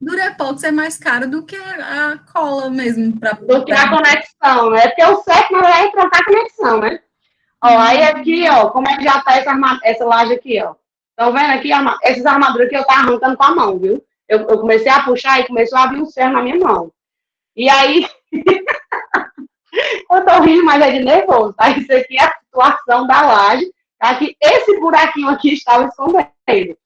Durepox é mais caro do que a cola mesmo. Do que a conexão, né? Porque o certo, na verdade, é trocar a conexão, né? Ó, aí aqui, ó, como é que já tá essa laje aqui, ó. Estão vendo aqui? Essas armaduras que eu tava arrancando com a mão, viu? Eu comecei a puxar e começou a abrir um ferro na minha mão. E aí, eu tô rindo, mas é de nervoso, tá? Isso aqui é a situação da laje, tá? Que esse buraquinho aqui estava escondendo.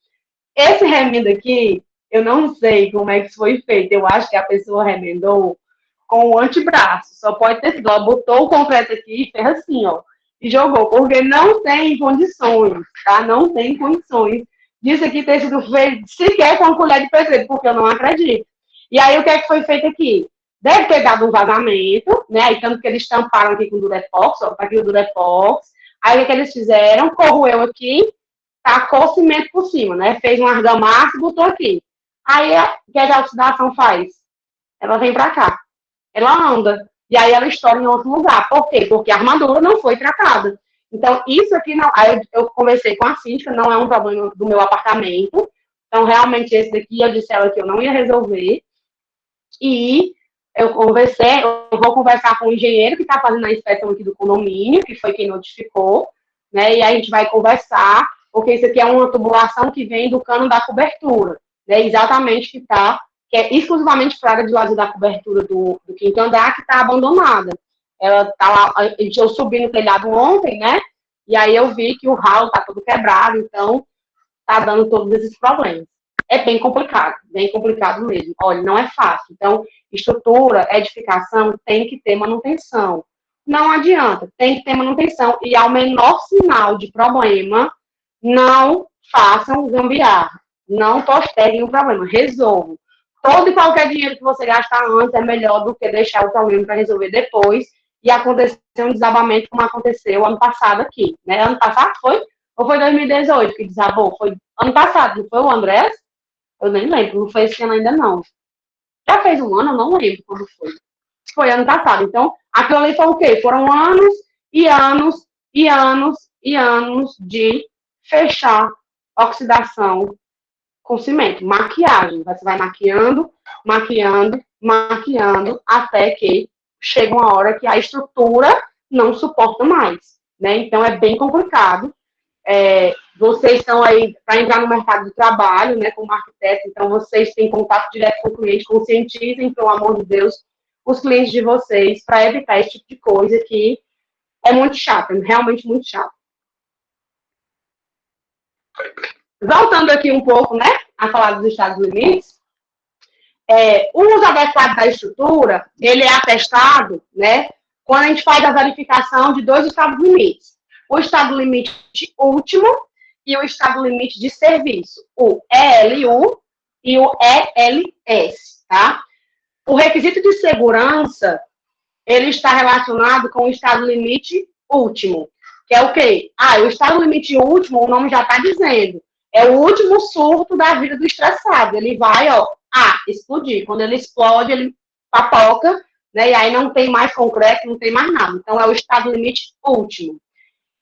Esse remendo aqui, eu não sei como é que isso foi feito. Eu acho que a pessoa remendou com o antebraço. Só pode ter sido. Ela botou o concreto aqui e fez assim, ó. E jogou, porque não tem condições, tá? Não tem condições disso aqui ter sido feito sequer com a colher de pedreiro, porque eu não acredito. E aí, o que é que foi feito aqui? Deve ter dado um vazamento, né? Aí, tanto que eles tamparam aqui com Durepox, ó, tá aqui o Durepox. Aí, o que eles fizeram? Corroeu aqui, tacou cimento por cima, né? Fez um argamassa e botou aqui. Aí, o que a oxidação faz? Ela vem pra cá. Ela anda. E aí ela estoura em outro lugar. Por quê? Porque a armadura não foi tratada. Então, isso aqui não... Aí eu conversei com a síndica, não é um problema do meu apartamento. Então, realmente, esse daqui eu disse a ela que eu não ia resolver. E eu vou conversar com o engenheiro que está fazendo a inspeção aqui do condomínio, que foi quem notificou, né? E aí a gente vai conversar, porque isso aqui é uma tubulação que vem do cano da cobertura, né? Exatamente que é exclusivamente para a área de lazer da cobertura do quinto andar, que está abandonada. Ela tá lá, eu subi no telhado ontem, né? E aí eu vi que o ralo está todo quebrado, então está dando todos esses problemas. É bem complicado mesmo. Olha, não é fácil. Então, estrutura, edificação, tem que ter manutenção. Não adianta, tem que ter manutenção. E ao menor sinal de problema, não façam gambiarra. Não posterguem o problema, resolvam. Todo e qualquer dinheiro que você gastar antes é melhor do que deixar o problema para resolver depois e acontecer um desabamento como aconteceu ano passado aqui, né? Ano passado foi? Ou foi 2018 que desabou? Foi ano passado, não foi o Andrés? Eu nem lembro, não foi esse ano ainda não. Já fez um ano, eu não lembro quando foi. Foi ano passado. Então, aquilo ali foi o quê? Foram anos e anos e anos e anos de fechar oxidação com cimento. Maquiagem. Você vai maquiando, maquiando, maquiando, até que chega uma hora que a estrutura não suporta mais. Né? Então, é bem complicado. Vocês estão aí para entrar no mercado de trabalho, né, como arquiteto, então vocês têm contato direto com o cliente, conscientizem, pelo amor de Deus, os clientes de vocês para evitar esse tipo de coisa que é muito chato, é realmente muito chato. Voltando aqui um pouco, né, a falar dos estados limites, o uso adequado da estrutura, ele é atestado, né, quando a gente faz a verificação de 2 estados limites. O estado limite último e o estado limite de serviço, o ELU e o ELS, tá? O requisito de segurança, ele está relacionado com o estado limite último, que é o quê? O estado limite último, o nome já está dizendo, é o último surto da vida do estressado. Ele vai, explodir. Quando ele explode, ele papoca, né? E aí não tem mais concreto, não tem mais nada. Então, é o estado limite último.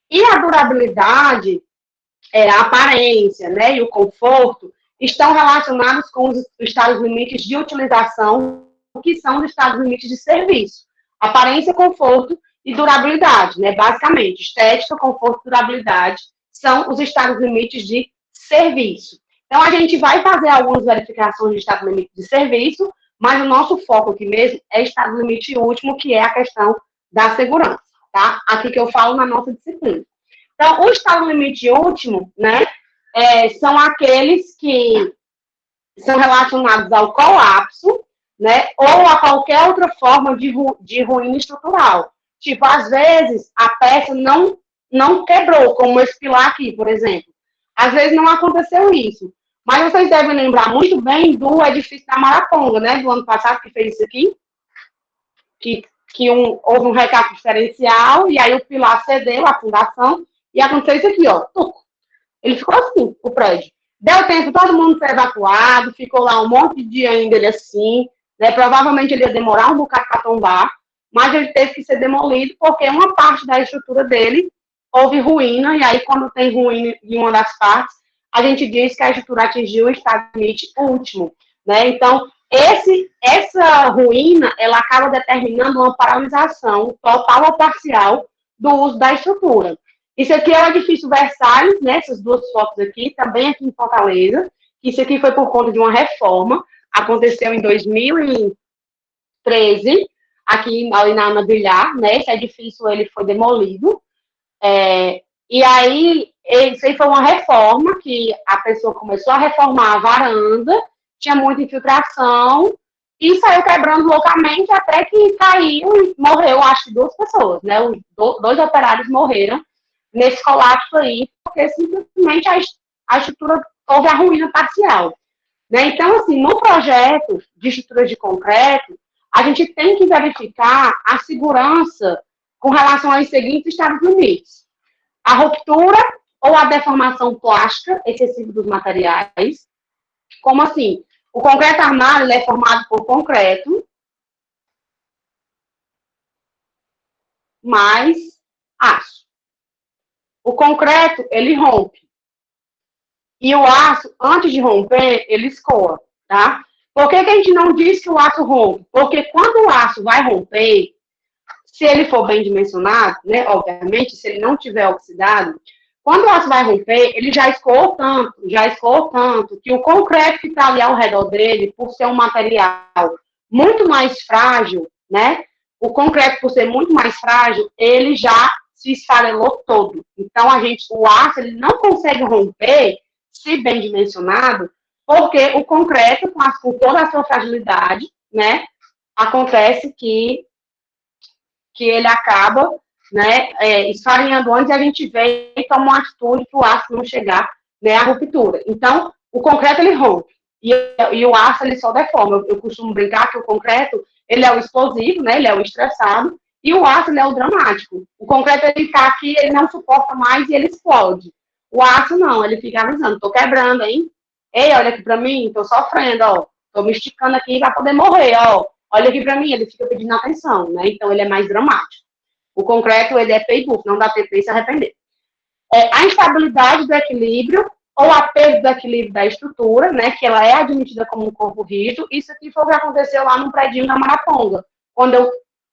E a durabilidade, a aparência, né, e o conforto estão relacionados com os estados limites de utilização, que são os estados limites de serviço. Aparência, conforto e durabilidade, né, basicamente. Estética, conforto e durabilidade são os estados limites de serviço. Então, a gente vai fazer algumas verificações de estado limite de serviço, mas o nosso foco aqui mesmo é estado limite último, que é a questão da segurança. Tá? Aqui que eu falo na nossa disciplina. Então, o estado limite último, né, são aqueles que são relacionados ao colapso, né, ou a qualquer outra forma de ruína estrutural. Tipo, às vezes, a peça não quebrou, como esse pilar aqui, por exemplo. Às vezes não aconteceu isso. Mas vocês devem lembrar muito bem do edifício da Maraponga, né, do ano passado, que fez isso aqui, que houve um recalque diferencial, e aí o pilar cedeu, a fundação, e aconteceu isso aqui, ó. Ele ficou assim, o prédio. Deu tempo, todo mundo foi evacuado, ficou lá um monte de dia ainda ele assim, né? Provavelmente ele ia demorar um bocado para tombar, mas ele teve que ser demolido, porque uma parte da estrutura dele houve ruína, e aí quando tem ruína em uma das partes, a gente diz que a estrutura atingiu o estado limite último, né? Então, essa ruína, ela acaba determinando uma paralisação total ou parcial do uso da estrutura. Isso aqui é o edifício Versalhes, né, essas duas fotos aqui, também aqui em Fortaleza. Isso aqui foi por conta de uma reforma, aconteceu em 2013, aqui ali na Ana Vilhar, né, esse edifício ele foi demolido. E aí, isso aí foi uma reforma que a pessoa começou a reformar a varanda, tinha muita infiltração, e saiu quebrando loucamente até que caiu e morreu, acho que 2 pessoas, né? Os 2 operários morreram nesse colapso aí, porque simplesmente a estrutura houve a ruína parcial. Né? Então, assim, no projeto de estruturas de concreto, a gente tem que verificar a segurança com relação aos seguintes estados limites. A ruptura ou a deformação plástica excessiva dos materiais. Como assim? O concreto armado ele é formado por concreto mais aço. O concreto, ele rompe. E o aço, antes de romper, ele escoa, tá? Por que a gente não diz que o aço rompe? Porque quando o aço vai romper, se ele for bem dimensionado, né, obviamente, se ele não tiver oxidado, quando o aço vai romper, ele já escoou tanto, que o concreto que está ali ao redor dele, por ser um material muito mais frágil, né, o concreto, por ser muito mais frágil, ele já se esfarelou todo. Então, o aço, ele não consegue romper, se bem dimensionado, porque o concreto, com toda a sua fragilidade, né, acontece que ele acaba, né, esfarinhando antes, e a gente vê e toma uma atitude para o aço não chegar, né, à ruptura. Então, o concreto, ele rompe, e o aço, ele só deforma. Eu costumo brincar que o concreto, ele é o explosivo, né, ele é o estressado, e o aço, ele é o dramático. O concreto, ele está aqui, ele não suporta mais e ele explode. O aço, não, ele fica avisando, estou quebrando, hein? ei, olha aqui para mim, tô sofrendo, ó, tô me esticando aqui para poder morrer, ó, olha aqui para mim, ele fica pedindo atenção, né? Então ele é mais dramático. O concreto, ele é pay-buff, não dá tempo de se arrepender. A instabilidade do equilíbrio ou a perda do equilíbrio da estrutura, né, que ela é admitida como um corpo rígido. Isso aqui foi o que aconteceu lá no predinho da Maraponga, quando eu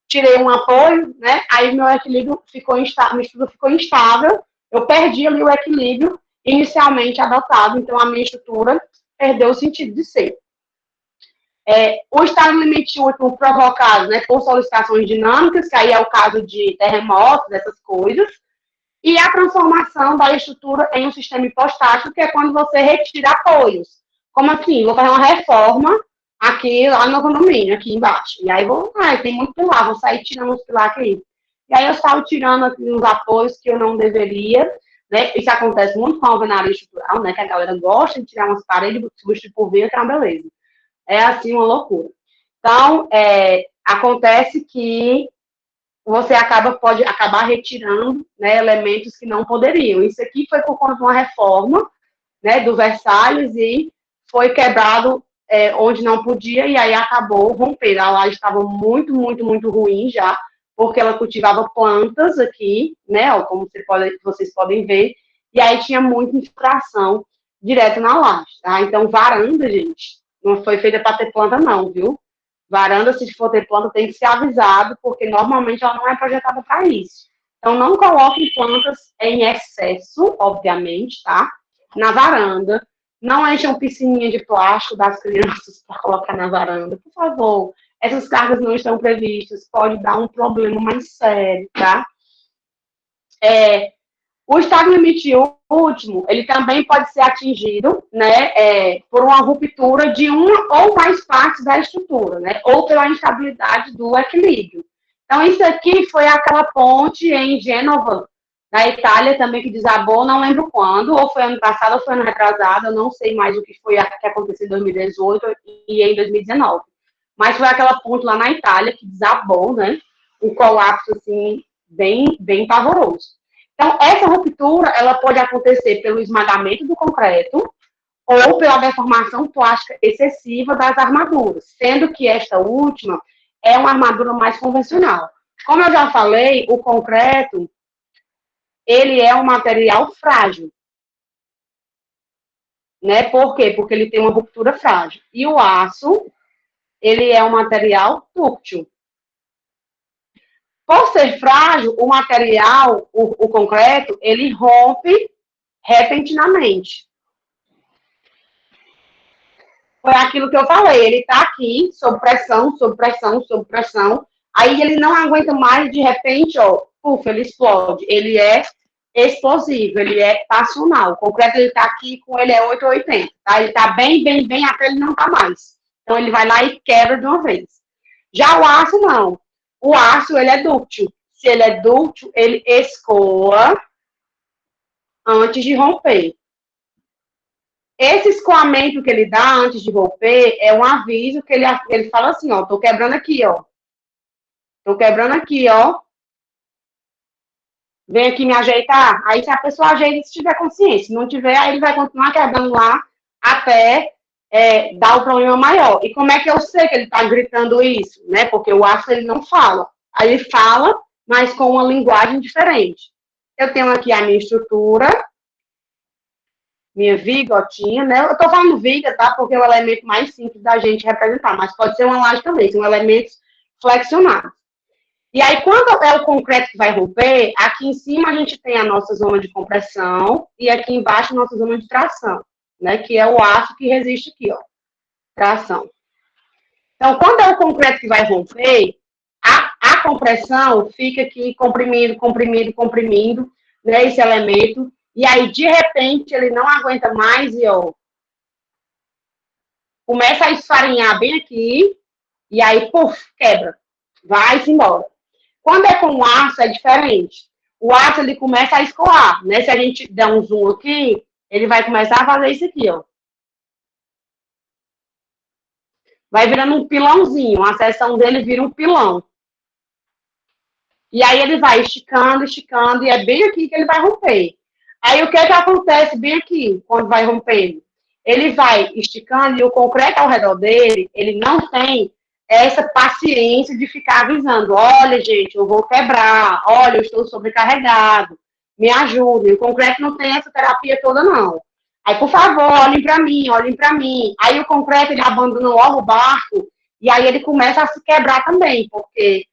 tirei um apoio, né, aí meu equilíbrio ficou instável, minha estrutura ficou instável, eu perdi ali o equilíbrio inicialmente adotado, então a minha estrutura perdeu o sentido de ser. O estado limite último provocado, né, por solicitações dinâmicas, que aí é o caso de terremotos, essas coisas, e a transformação da estrutura em um sistema hipostático, que é quando você retira apoios. Como assim? Vou fazer uma reforma aqui, lá no condomínio, aqui embaixo. E aí tem muito pilar, vou sair tirando os pilares aqui. E aí eu saio tirando aqui, os apoios que eu não deveria, né? Isso acontece muito com a alvenaria estrutural, né? Que a galera gosta de tirar umas paredes, substituir por via, que é uma beleza. É assim uma loucura. Então, acontece que você pode acabar retirando, né, elementos que não poderiam. Isso aqui foi por conta de uma reforma, né, do Versalhes, e foi quebrado onde não podia, e aí acabou rompendo. A laje estava muito, muito, muito ruim já, porque ela cultivava plantas aqui, né, como vocês podem ver, e aí tinha muita infiltração direto na laje, tá? Então, varanda, gente, não foi feita para ter planta não, viu? Varanda, se for ter planta, tem que ser avisado, porque normalmente ela não é projetada para isso. Então, não coloquem plantas em excesso, obviamente, tá? Na varanda. Não encham piscininha de plástico das crianças para colocar na varanda, por favor. Essas cargas não estão previstas, pode dar um problema mais sério, tá? O estado limite último, ele também pode ser atingido, né, por uma ruptura de uma ou mais partes da estrutura, né, ou pela instabilidade do equilíbrio. Então, isso aqui foi aquela ponte em Gênova, na Itália, também, que desabou, não lembro quando, ou foi ano passado, ou foi ano retrasado, eu não sei mais o que foi que aconteceu em 2018 e em 2019. Mas foi aquela ponte lá na Itália que desabou, né, um colapso, assim, bem, bem pavoroso. Então, essa ruptura, ela pode acontecer pelo esmagamento do concreto ou pela deformação plástica excessiva das armaduras, sendo que esta última é uma armadura mais convencional. Como eu já falei, o concreto, ele é um material frágil. Né? Por quê? Porque ele tem uma ruptura frágil. E o aço, ele é um material dúctil. Por ser frágil, o material, o concreto, ele rompe repentinamente. Foi aquilo que eu falei, ele está aqui, sob pressão, sob pressão, sob pressão, aí ele não aguenta mais, de repente, ó, ele explode. Ele é explosivo, ele é passional. O concreto, ele está aqui, com ele é 880, tá? Ele está bem, bem, bem, até ele não está mais. Então, ele vai lá e quebra de uma vez. Já o aço, não. O aço, ele é dúctil. Se ele é dúctil, ele escoa antes de romper. Esse escoamento que ele dá antes de romper é um aviso que ele fala assim, ó, tô quebrando aqui, ó. Tô quebrando aqui, ó. Vem aqui me ajeitar. Aí, se a pessoa ajeita, se tiver consciência. Se não tiver, aí ele vai continuar quebrando lá até dar o problema maior. E como é que eu sei que ele tá gritando isso? Né? Porque o aço, ele não fala. Aí ele fala, mas com uma linguagem diferente. Eu tenho aqui a minha estrutura, minha vigotinha, né? Eu tô falando viga, tá? Porque é o elemento mais simples da gente representar, mas pode ser uma laje também, são elementos flexionados. E aí, quando é o concreto que vai romper, aqui em cima a gente tem a nossa zona de compressão e aqui embaixo a nossa zona de tração, né? Que é o aço que resiste aqui, ó. Tração. Então, quando é o concreto que vai romper, a compressão fica aqui comprimindo, comprimindo, comprimindo, né? Esse elemento. E aí, de repente, ele não aguenta mais e, ó, começa a esfarinhar bem aqui, e aí, puf, quebra. Vai-se embora. Quando é com aço, é diferente. O aço, ele começa a escoar, né? Se a gente der um zoom aqui, ele vai começar a fazer isso aqui, ó. Vai virando um pilãozinho. A seção dele vira um pilão. E aí, ele vai esticando, esticando, e é bem aqui que ele vai romper. Aí, o que acontece bem aqui, quando vai rompendo? ele vai esticando e o concreto ao redor dele, ele não tem essa paciência de ficar avisando, olha, gente, eu vou quebrar, olha, eu estou sobrecarregado, me ajudem. O concreto não tem essa terapia toda, não. Aí, por favor, olhem para mim, olhem para mim. Aí o concreto, ele abandona logo o barco, e aí ele começa a se quebrar também, porque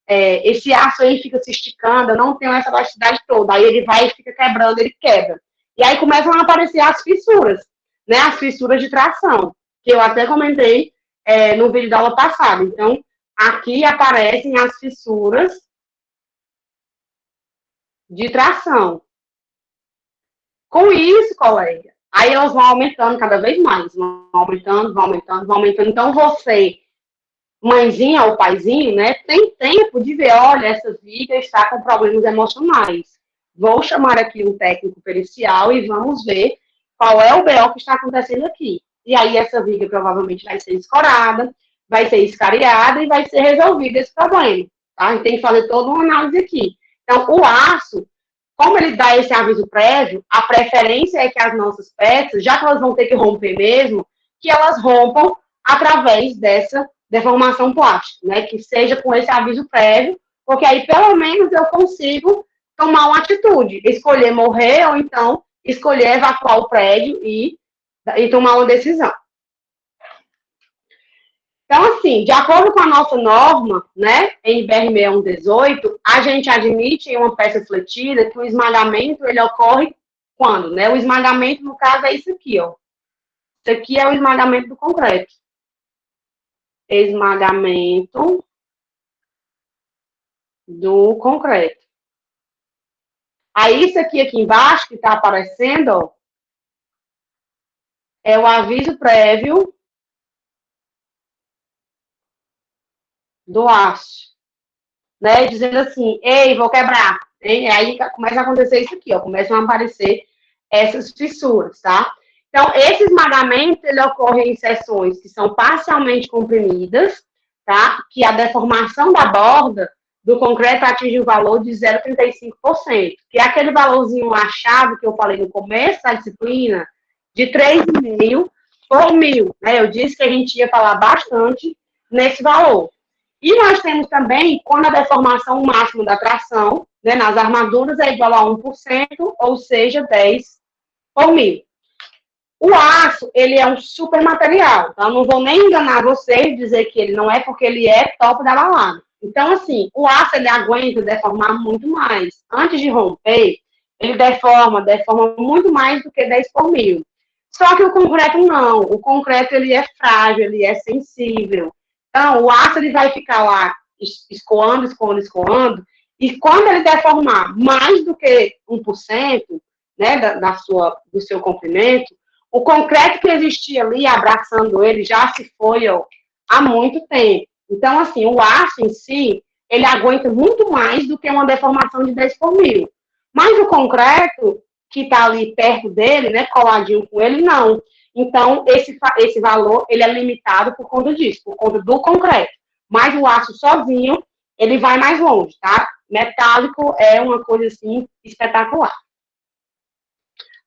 esse aço aí fica se esticando, eu não tenho essa elasticidade toda. Aí ele vai e fica quebrando, ele quebra. E aí começam a aparecer as fissuras, né? As fissuras de tração, que eu até comentei no vídeo da aula passada. Então, aqui aparecem as fissuras de tração. Com isso, colega, aí elas vão aumentando cada vez mais, vão aumentando, vão aumentando, vão aumentando. Então, você, mãezinha ou paizinho, né, tem tempo de ver, olha, essa viga está com problemas emocionais. Vou chamar aqui um técnico pericial e vamos ver qual é o BO que está acontecendo aqui. E aí essa viga provavelmente vai ser escorada, vai ser escariada e vai ser resolvido esse problema. Tá? A gente tem que fazer toda uma análise aqui. Então, o aço, como ele dá esse aviso prévio, a preferência é que as nossas peças, já que elas vão ter que romper mesmo, que elas rompam através dessa deformação plástica, né? Que seja com esse aviso prévio, porque aí pelo menos eu consigo tomar uma atitude, escolher morrer ou então escolher evacuar o prédio e tomar uma decisão. Então, assim, de acordo com a nossa norma, né, NBR 6118, a gente admite em uma peça fletida que o esmagamento, ele ocorre quando, né? O esmagamento, no caso, é isso aqui, ó. Isso aqui é o esmagamento do concreto. Esmagamento do concreto. Aí, isso aqui embaixo, que está aparecendo, ó, é o aviso prévio do aço, né? Dizendo assim, ei, vou quebrar. Hein? Aí começa a acontecer isso aqui, ó, começam a aparecer essas fissuras, tá? Então, esse esmagamento, ele ocorre em seções que são parcialmente comprimidas, tá? Que a deformação da borda do concreto atinge o valor de 0,35%, que é aquele valorzinho achado que eu falei no começo da disciplina, de 3,5 por 1.000, né? Eu disse que a gente ia falar bastante nesse valor. E nós temos também, quando a deformação máxima da tração, né, nas armaduras é igual a 1%, ou seja, 10 por 1.000. O aço, ele é um super material, tá? Eu não vou nem enganar vocês e dizer que ele não é, porque ele é top da balada. Então, assim, o aço, ele aguenta deformar muito mais. Antes de romper, ele deforma muito mais do que 10 por 1.000. Só que o concreto não. O concreto, ele é frágil, ele é sensível. Então, o aço, ele vai ficar lá escoando, e quando ele deformar mais do que 1%, né, do seu comprimento, o concreto que existia ali, abraçando ele, já se foi, ó, há muito tempo. Então, assim, o aço em si, ele aguenta muito mais do que uma deformação de 10 por 1.000. Mas o concreto, que está ali perto dele, né, coladinho com ele, não. Então, esse valor, ele é limitado por conta disso, por conta do concreto. Mas o aço sozinho, ele vai mais longe, tá? Metálico é uma coisa, assim, espetacular.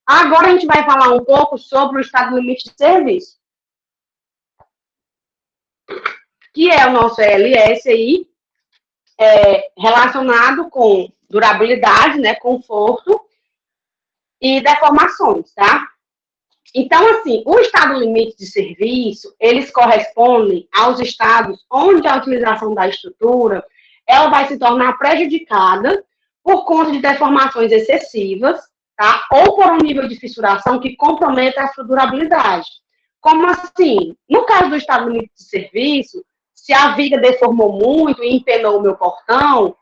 Agora a gente vai falar um pouco sobre o estado limite de serviço, que é o nosso ELS aí, relacionado com durabilidade, né, conforto e deformações, tá? Então, assim, o estado limite de serviço, eles correspondem aos estados onde a utilização da estrutura, ela vai se tornar prejudicada por conta de deformações excessivas, tá? Ou por um nível de fissuração que comprometa a sua durabilidade. Como assim? No caso do estado limite de serviço, se a viga deformou muito e empenou o meu portão,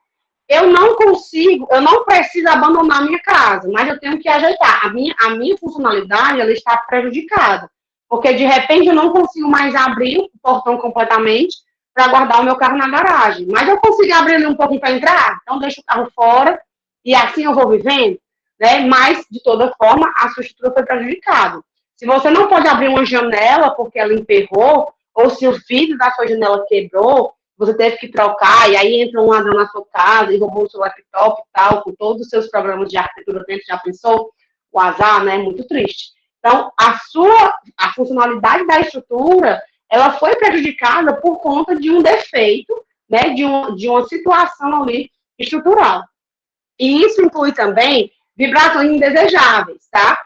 eu não preciso abandonar a minha casa, mas eu tenho que ajeitar. A minha funcionalidade, ela está prejudicada. Porque, de repente, eu não consigo mais abrir o portão completamente para guardar o meu carro na garagem. Mas eu consigo abrir ele um pouquinho para entrar, então deixo o carro fora e assim eu vou vivendo, né? Mas, de toda forma, a sua estrutura foi prejudicada. Se você não pode abrir uma janela porque ela emperrou, ou se o vidro da sua janela quebrou, você teve que trocar, e aí entra um ladrão na sua casa e roubou o seu laptop e tal, com todos os seus programas de arquitetura dentro, já pensou? O azar, né? Muito triste. Então, a funcionalidade da estrutura, ela foi prejudicada por conta de um defeito, né, de uma situação ali estrutural. E isso inclui também vibrações indesejáveis, tá?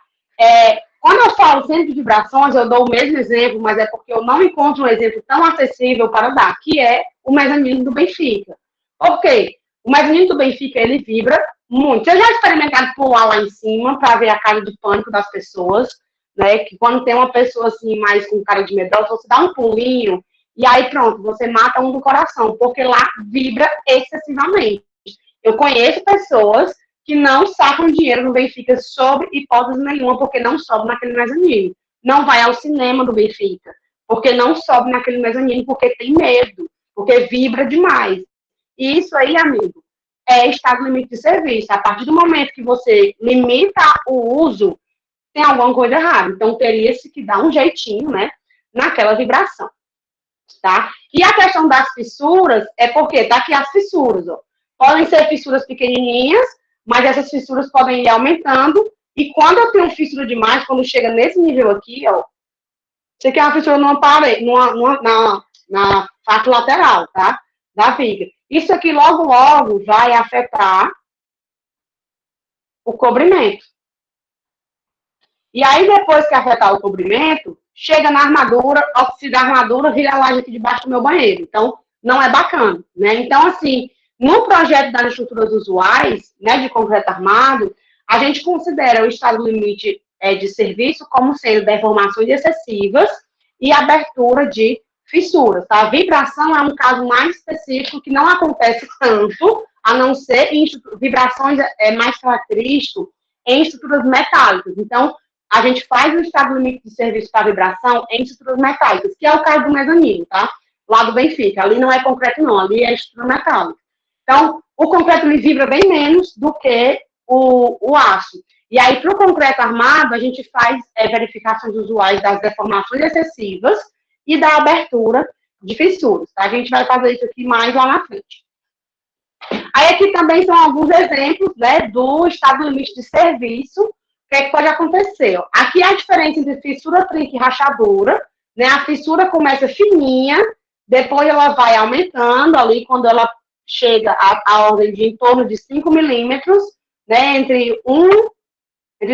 Quando eu falo sempre de vibrações, eu dou o mesmo exemplo, mas é porque eu não encontro um exemplo tão acessível para dar, que é o mezanino do Benfica. Por quê? O mezanino do Benfica, ele vibra muito. Você já experimentaram pular lá em cima para ver a cara de pânico das pessoas, né? Que quando tem uma pessoa assim, mais com cara de medrosa, você dá um pulinho e aí pronto, você mata um do coração, porque lá vibra excessivamente. Eu conheço pessoas que não sacam dinheiro no Benfica sob hipótese nenhuma, porque não sobe naquele mezanino. Não vai ao cinema do Benfica, porque não sobe naquele mezanino, porque tem medo, porque vibra demais. E isso aí, amigo, é estado limite de serviço. A partir do momento que você limita o uso, tem alguma coisa errada. Então, teria-se que dar um jeitinho, né, naquela vibração, tá? E a questão das fissuras é porque tá aqui as fissuras, ó. Podem ser fissuras pequenininhas, mas essas fissuras podem ir aumentando. E quando eu tenho fissura demais, quando chega nesse nível aqui, ó, isso aqui é uma fissura numa parede, na parte lateral, tá? Da viga. Isso aqui logo, logo vai afetar o cobrimento. E aí, depois que afetar o cobrimento, chega na armadura, oxida a armadura, vira a laje aqui debaixo do meu banheiro. Então, não é bacana, né? Então, assim, no projeto das estruturas usuais, né, de concreto armado, a gente considera o estado limite de serviço como sendo deformações excessivas e abertura de fissuras, tá? A vibração é um caso mais específico que não acontece tanto, a não ser em vibrações mais característico em estruturas metálicas. Então, a gente faz o estado limite de serviço para vibração em estruturas metálicas, que é o caso do mezanino, tá? Lá do Benfica. Ali não é concreto, não. Ali é estrutura metálica. Então, o concreto ele vibra bem menos do que o aço. E aí, para o concreto armado, a gente faz verificações usuais das deformações excessivas e da abertura de fissuras. Tá? A gente vai fazer isso aqui mais lá na frente. Aí aqui também são alguns exemplos, né, do estado limite de serviço. O que é que pode acontecer? Aqui é a diferença entre fissura, trinca e rachadura. Né? A fissura começa fininha, depois ela vai aumentando ali, quando ela chega a ordem de em torno de 5 milímetros, né, entre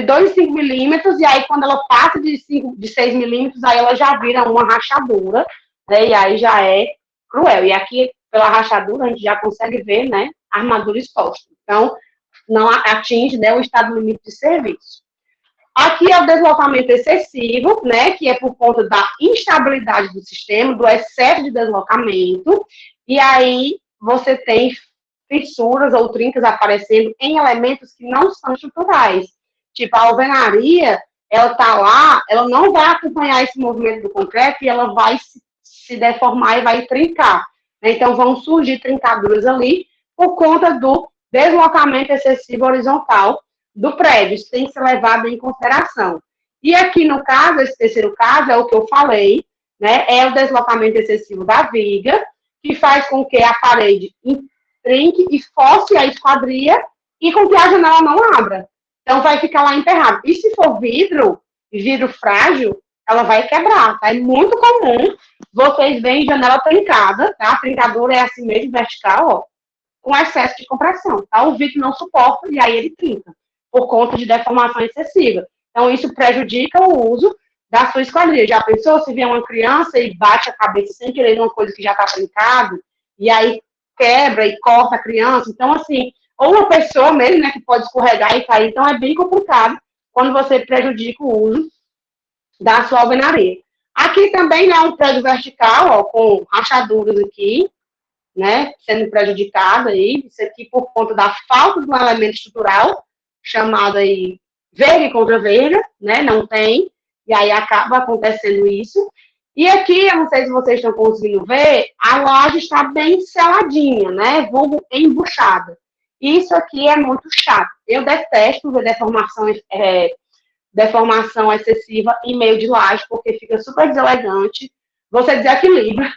2 e 5 milímetros, e aí quando ela passa de 6 milímetros, aí ela já vira uma rachadura, né, e aí já é cruel. E aqui, pela rachadura, a gente já consegue ver, né, a armadura exposta. Então, não atinge, né, o estado limite de serviço. Aqui é o deslocamento excessivo, né, que é por conta da instabilidade do sistema, do excesso de deslocamento, e aí você tem fissuras ou trincas aparecendo em elementos que não são estruturais. Tipo, a alvenaria, ela tá lá, ela não vai acompanhar esse movimento do concreto e ela vai se deformar e vai trincar. Então, vão surgir trincaduras ali por conta do deslocamento excessivo horizontal do prédio. Isso tem que ser levado em consideração. E aqui, no caso, esse terceiro caso, é o que eu falei, né? É o deslocamento excessivo da viga, que faz com que a parede trinque e force a esquadria e com que a janela não abra. Então, vai ficar lá emperrado. E se for vidro frágil, ela vai quebrar, tá? É muito comum vocês verem janela trincada, tá? A trincadura é assim mesmo, vertical, ó, com excesso de compressão, tá? O vidro não suporta e aí ele trinca, por conta de deformação excessiva. Então, isso prejudica o uso da sua esquadria. Já pensou se vier uma criança e bate a cabeça sem querer numa coisa que já está trincado, e aí quebra e corta a criança? Então, assim, ou uma pessoa mesmo, né, que pode escorregar e cair. Então, é bem complicado quando você prejudica o uso da sua alvenaria. Aqui também é um prédio vertical, ó, com rachaduras aqui, né, sendo prejudicado aí. Isso aqui por conta da falta de um elemento estrutural, chamado aí verga contra verga, né, não tem. E aí acaba acontecendo isso. E aqui, eu não sei se vocês estão conseguindo ver, a laje está bem seladinha, né? Vulgo embuchada. Isso aqui é muito chato. Eu detesto ver deformação excessiva em meio de laje, porque fica super deselegante. Você desequilibra,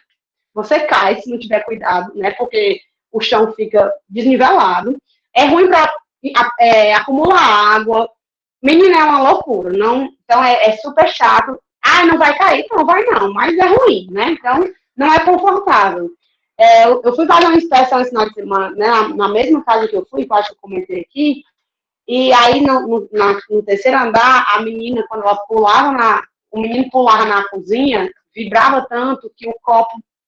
você cai se não tiver cuidado, né? Porque o chão fica desnivelado. É ruim para acumular água. Menina, é uma loucura. Não, então, é super chato. Ah, não vai cair? Não vai não, mas é ruim, né? Então, não é confortável. Eu fui fazer uma inspeção esse final de semana, né, na mesma casa que eu fui, que eu acho que eu comentei aqui, e aí no terceiro andar, a menina, quando ela pulava o menino pulava na cozinha, vibrava tanto que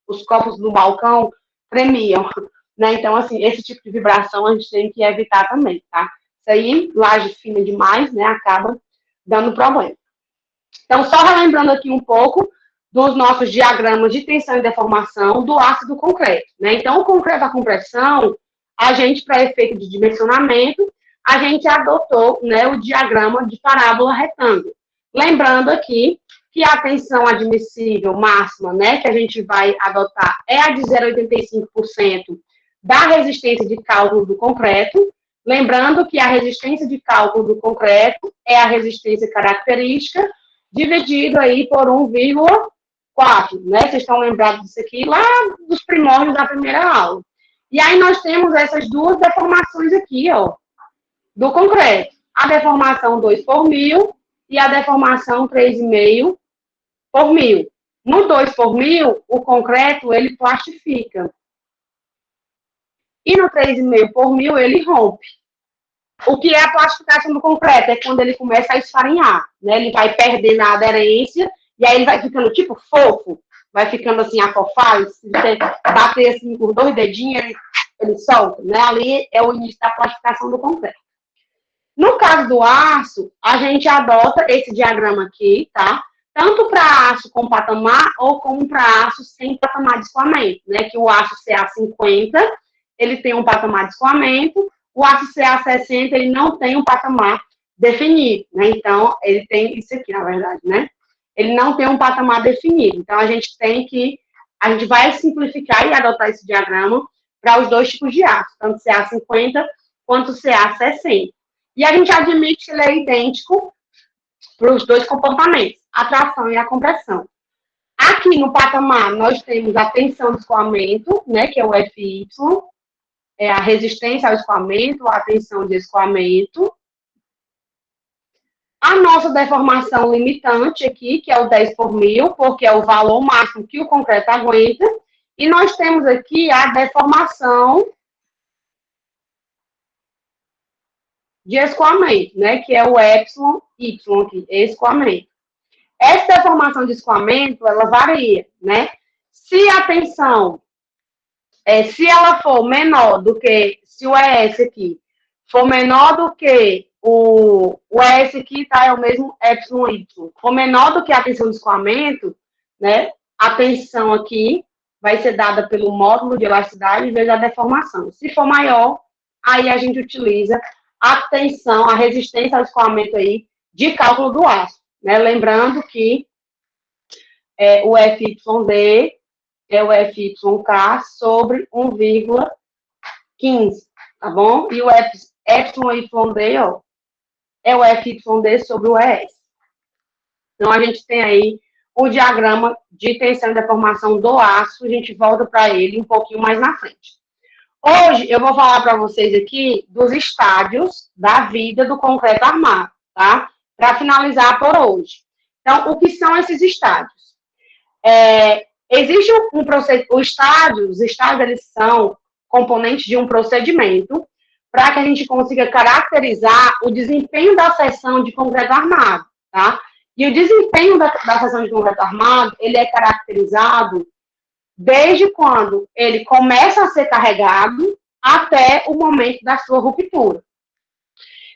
os copos do balcão tremiam, né? Então, assim, esse tipo de vibração a gente tem que evitar também, tá? Isso aí, laje fina demais, né, acaba dando problema. Então, só relembrando aqui um pouco dos nossos diagramas de tensão e deformação do ácido concreto, né? Então, o concreto da compressão, a gente, para efeito de dimensionamento, a gente adotou, né, o diagrama de parábola retângulo. Lembrando aqui que a tensão admissível máxima, né, que a gente vai adotar é a de 0,85% da resistência de cálculo do concreto. Lembrando que a resistência de cálculo do concreto é a resistência característica dividido aí por 1,4, né? Vocês estão lembrados disso aqui lá dos primórdios da primeira aula. E aí nós temos essas duas deformações aqui, ó, do concreto. A deformação 2 por 1000 e a deformação 3,5 por 1000. No 2 por 1000, o concreto, ele plastifica. E no 3,5 por 1000, ele rompe. O que é a plastificação do concreto? É quando ele começa a esfarinhar, né? Ele vai perdendo a aderência e aí ele vai ficando tipo fofo, vai ficando assim afofado. Se você bater assim com 2 dedinhos, ele solta, né? Ali é o início da plastificação do concreto. No caso do aço, a gente adota esse diagrama aqui, tá? Tanto para aço com patamar ou como para aço sem patamar de escoamento, né? Que o aço CA50, ele tem um patamar de escoamento. O aço CA60, ele não tem um patamar definido, né? Então, ele tem isso aqui, na verdade, né? Ele não tem um patamar definido. Então, a gente vai simplificar e adotar esse diagrama para os dois tipos de aço, tanto CA50 quanto CA60. E a gente admite que ele é idêntico para os dois comportamentos, a tração e a compressão. Aqui no patamar, nós temos a tensão de escoamento, né, que é o FY, é a resistência ao escoamento, a tensão de escoamento. A nossa deformação limitante aqui, que é o 10 por 1000, porque é o valor máximo que o concreto aguenta. E nós temos aqui a deformação de escoamento, né, que é o EY aqui, escoamento. Essa deformação de escoamento, ela varia, né? Se a tensão se ela for menor do que, se o ES aqui for menor do que o ES aqui, tá, é o mesmo EY, for menor do que a tensão de escoamento, né, a tensão aqui vai ser dada pelo módulo de elasticidade vezes a deformação. Se for maior, aí a gente utiliza a tensão, a resistência ao escoamento aí de cálculo do aço, né, lembrando que o FYD é o FYK sobre 1,15, tá bom? E o FYD, ó, é o FYD sobre o ES. Então, a gente tem aí o diagrama de tensão e deformação do aço, a gente volta para ele um pouquinho mais na frente. Hoje, eu vou falar para vocês aqui dos estádios da vida do concreto armado, tá? Para finalizar por hoje. Então, o que são esses estádios? Existe um procedimento, os estádios eles são componentes de um procedimento para que a gente consiga caracterizar o desempenho da seção de concreto armado, tá? E o desempenho da seção de concreto armado, ele é caracterizado desde quando ele começa a ser carregado até o momento da sua ruptura.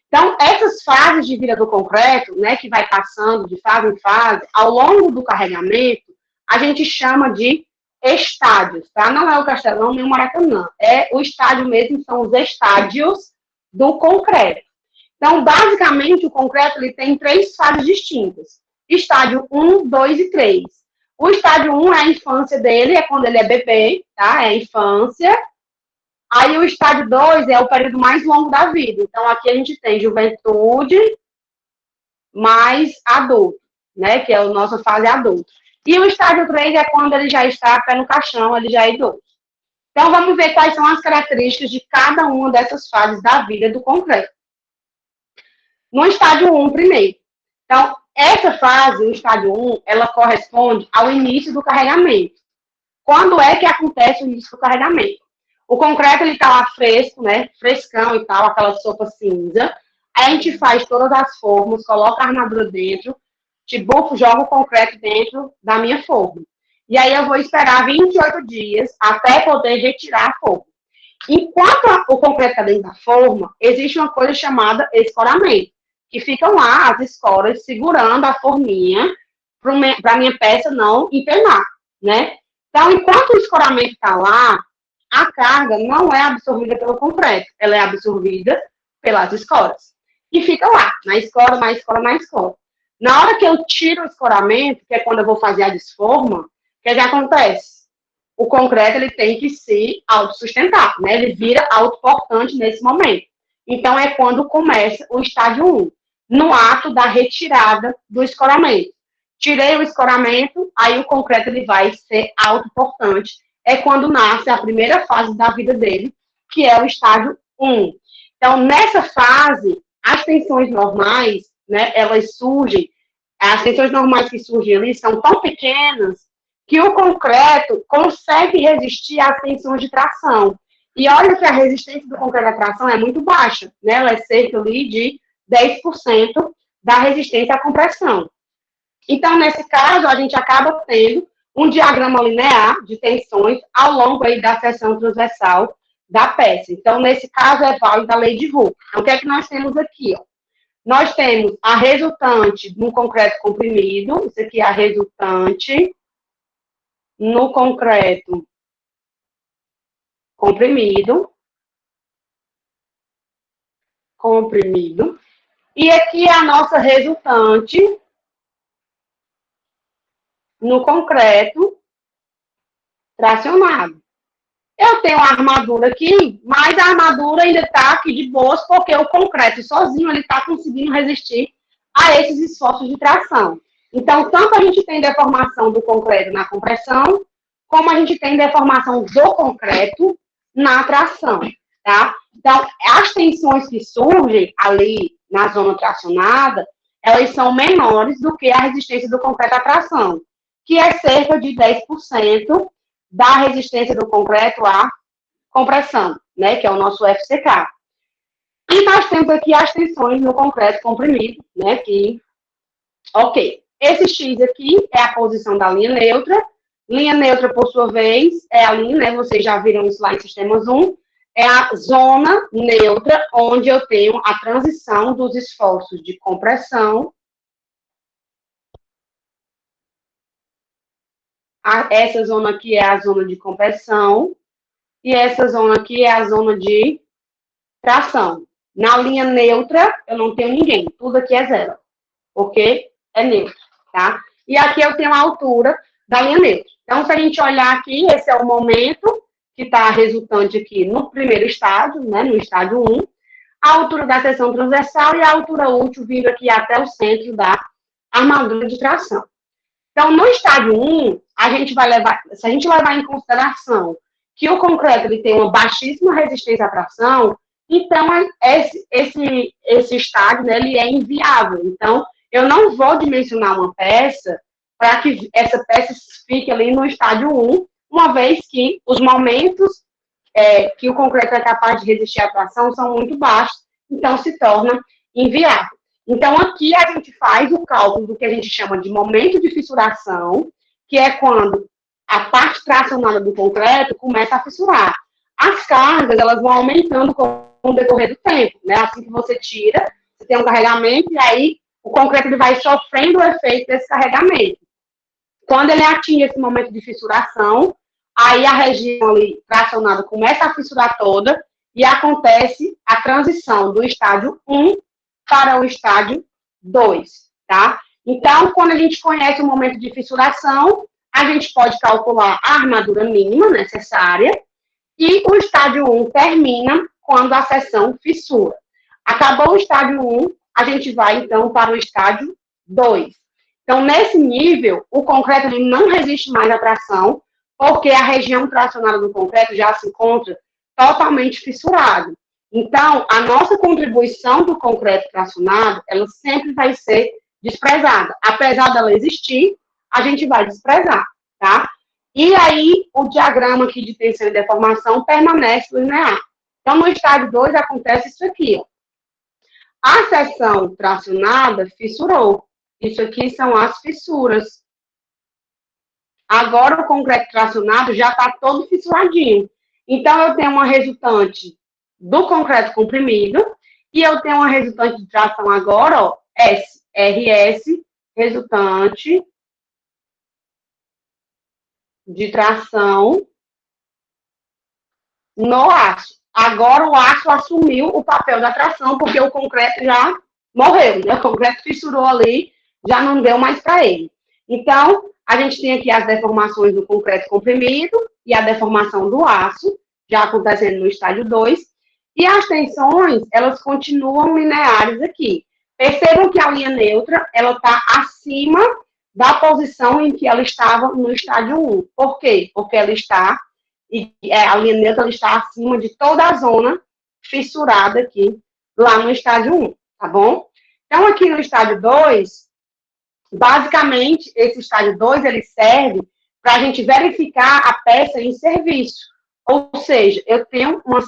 Então, essas fases de vida do concreto, né, que vai passando de fase em fase, ao longo do carregamento, a gente chama de estádios, tá? Não é o Castelão nem o Maracanã. É o estádio mesmo, são os estádios do concreto. Então, basicamente, o concreto ele tem 3 fases distintas. Estádio 1, 2 e 3. O estádio 1 é a infância dele, é quando ele é bebê, tá? É a infância. Aí o estádio 2 é o período mais longo da vida. Então, aqui a gente tem juventude mais adulto, né? Que é a nossa fase adulta. E o estádio 3 é quando ele já está pé no caixão, ele já é idoso. Então, vamos ver quais são as características de cada uma dessas fases da vida do concreto. no estágio 1 primeiro. Então, essa fase, o estágio 1, ela corresponde ao início do carregamento. Quando é que acontece o início do carregamento? O concreto, ele tá lá fresco, né? Frescão e tal, aquela sopa cinza. Aí a gente faz todas as formas, coloca a armadura dentro, joga o concreto dentro da minha forma. E aí eu vou esperar 28 dias até poder retirar a forma. Enquanto o concreto está dentro da forma, existe uma coisa chamada escoramento, que ficam lá as escoras segurando a forminha para a minha peça não empenar, né? Então, enquanto o escoramento está lá, a carga não é absorvida pelo concreto, ela é absorvida pelas escoras. E fica lá, na escora, na escora, na escora. Na hora que eu tiro o escoramento, que é quando eu vou fazer a desforma, o que acontece? O concreto, ele tem que se autossustentar, né? Ele vira autoportante nesse momento. Então, é quando começa o estágio 1, no ato da retirada do escoramento. Tirei o escoramento, aí o concreto ele vai ser autoportante. É quando nasce a primeira fase da vida dele, que é o estágio 1. Então, nessa fase, as tensões normais, né, elas surgem, as tensões normais que surgem ali são tão pequenas que o concreto consegue resistir às tensões de tração. E olha que a resistência do concreto à tração é muito baixa, né? Ela é cerca ali de 10% da resistência à compressão. Então, nesse caso, a gente acaba tendo um diagrama linear de tensões ao longo aí da seção transversal da peça. Então, nesse caso, é válida a lei de Hooke. Então, o que é que nós temos aqui? Ó? Nós temos a resultante no concreto comprimido, isso aqui é a resultante no concreto comprimido. E aqui é a nossa resultante no concreto tracionado. Eu tenho a armadura aqui, mas a armadura ainda está aqui de boas, porque o concreto sozinho ele está conseguindo resistir a esses esforços de tração. Então, tanto a gente tem deformação do concreto na compressão, como a gente tem deformação do concreto na tração, tá? Então, as tensões que surgem ali na zona tracionada, elas são menores do que a resistência do concreto à tração, que é cerca de 10% da resistência do concreto à compressão, né, que é o nosso FCK. E nós temos aqui as tensões no concreto comprimido, né, que, ok, esse X aqui é a posição da linha neutra, por sua vez, é a linha, né, vocês já viram isso lá em sistemas 1, é a zona neutra, onde eu tenho a transição dos esforços de compressão. Essa zona aqui é a zona de compressão e essa zona aqui é a zona de tração. Na linha neutra, eu não tenho ninguém, tudo aqui é zero, porque é neutro, tá? E aqui eu tenho a altura da linha neutra. Então, se a gente olhar aqui, esse é o momento que está resultante aqui no primeiro estágio, né, no estágio 1, a altura da seção transversal e a altura útil vindo aqui até o centro da armadura de tração. Então, no estágio 1, a gente vai levar, se a gente levar em consideração que o concreto ele tem uma baixíssima resistência à tração, então esse estágio, né, ele é inviável. Então, eu não vou dimensionar uma peça para que essa peça fique ali no estágio 1, uma vez que os momentos que o concreto é capaz de resistir à tração são muito baixos, então se torna inviável. Então, aqui a gente faz o cálculo do que a gente chama de momento de fissuração, que é quando a parte tracionada do concreto começa a fissurar. As cargas, elas vão aumentando com o decorrer do tempo, né? Assim que você tira, você tem um carregamento, e aí o concreto ele vai sofrendo o efeito desse carregamento. Quando ele atinge esse momento de fissuração, aí a região ali tracionada começa a fissurar toda, e acontece a transição do estágio 1 para o estágio 2, tá? Então, quando a gente conhece o momento de fissuração, a gente pode calcular a armadura mínima necessária e o estágio 1 termina quando a seção fissura. Acabou o estágio 1, a gente vai, então, para o estágio 2. Então, nesse nível, o concreto ele não resiste mais à tração, porque a região tracionada do concreto já se encontra totalmente fissurada. Então, a nossa contribuição do concreto tracionado, ela sempre vai ser desprezada. Apesar dela existir, a gente vai desprezar, tá? E aí, o diagrama aqui de tensão e deformação permanece linear. Então, no estágio 2 acontece isso aqui, ó. A seção tracionada fissurou. Isso aqui são as fissuras. Agora, o concreto tracionado já está todo fissuradinho. Então, eu tenho uma resultante do concreto comprimido e eu tenho uma resultante de tração agora, ó, RS, resultante de tração no aço. Agora o aço assumiu o papel da tração, porque o concreto já morreu, né? O concreto fissurou ali, já não deu mais para ele. Então, a gente tem aqui as deformações do concreto comprimido e a deformação do aço, já acontecendo no estágio 2. E as tensões, elas continuam lineares aqui. Percebam que a linha neutra, ela está acima da posição em que ela estava no estágio 1. Por quê? Porque ela está, a linha neutra está acima de toda a zona fissurada aqui, lá no estágio 1, tá bom? Então, aqui no estágio 2, basicamente, esse estágio 2, ele serve para a gente verificar a peça em serviço. Ou seja, eu tenho um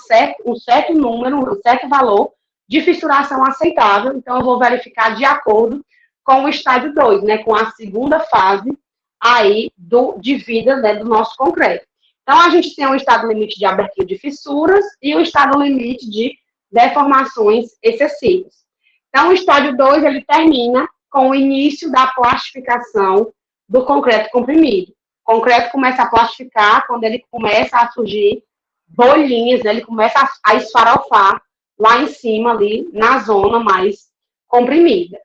certo número, um certo valor de fissuração aceitável, então eu vou verificar de acordo com o estágio 2, né, com a segunda fase aí de vida, né, do nosso concreto. Então, a gente tem o estado limite de abertura de fissuras e o estado limite de deformações excessivas. Então, o estágio 2, ele termina com o início da plastificação do concreto comprimido. O concreto começa a plastificar quando ele começa a surgir bolinhas, né? Ele começa a esfarofar lá em cima, ali, na zona mais comprimida.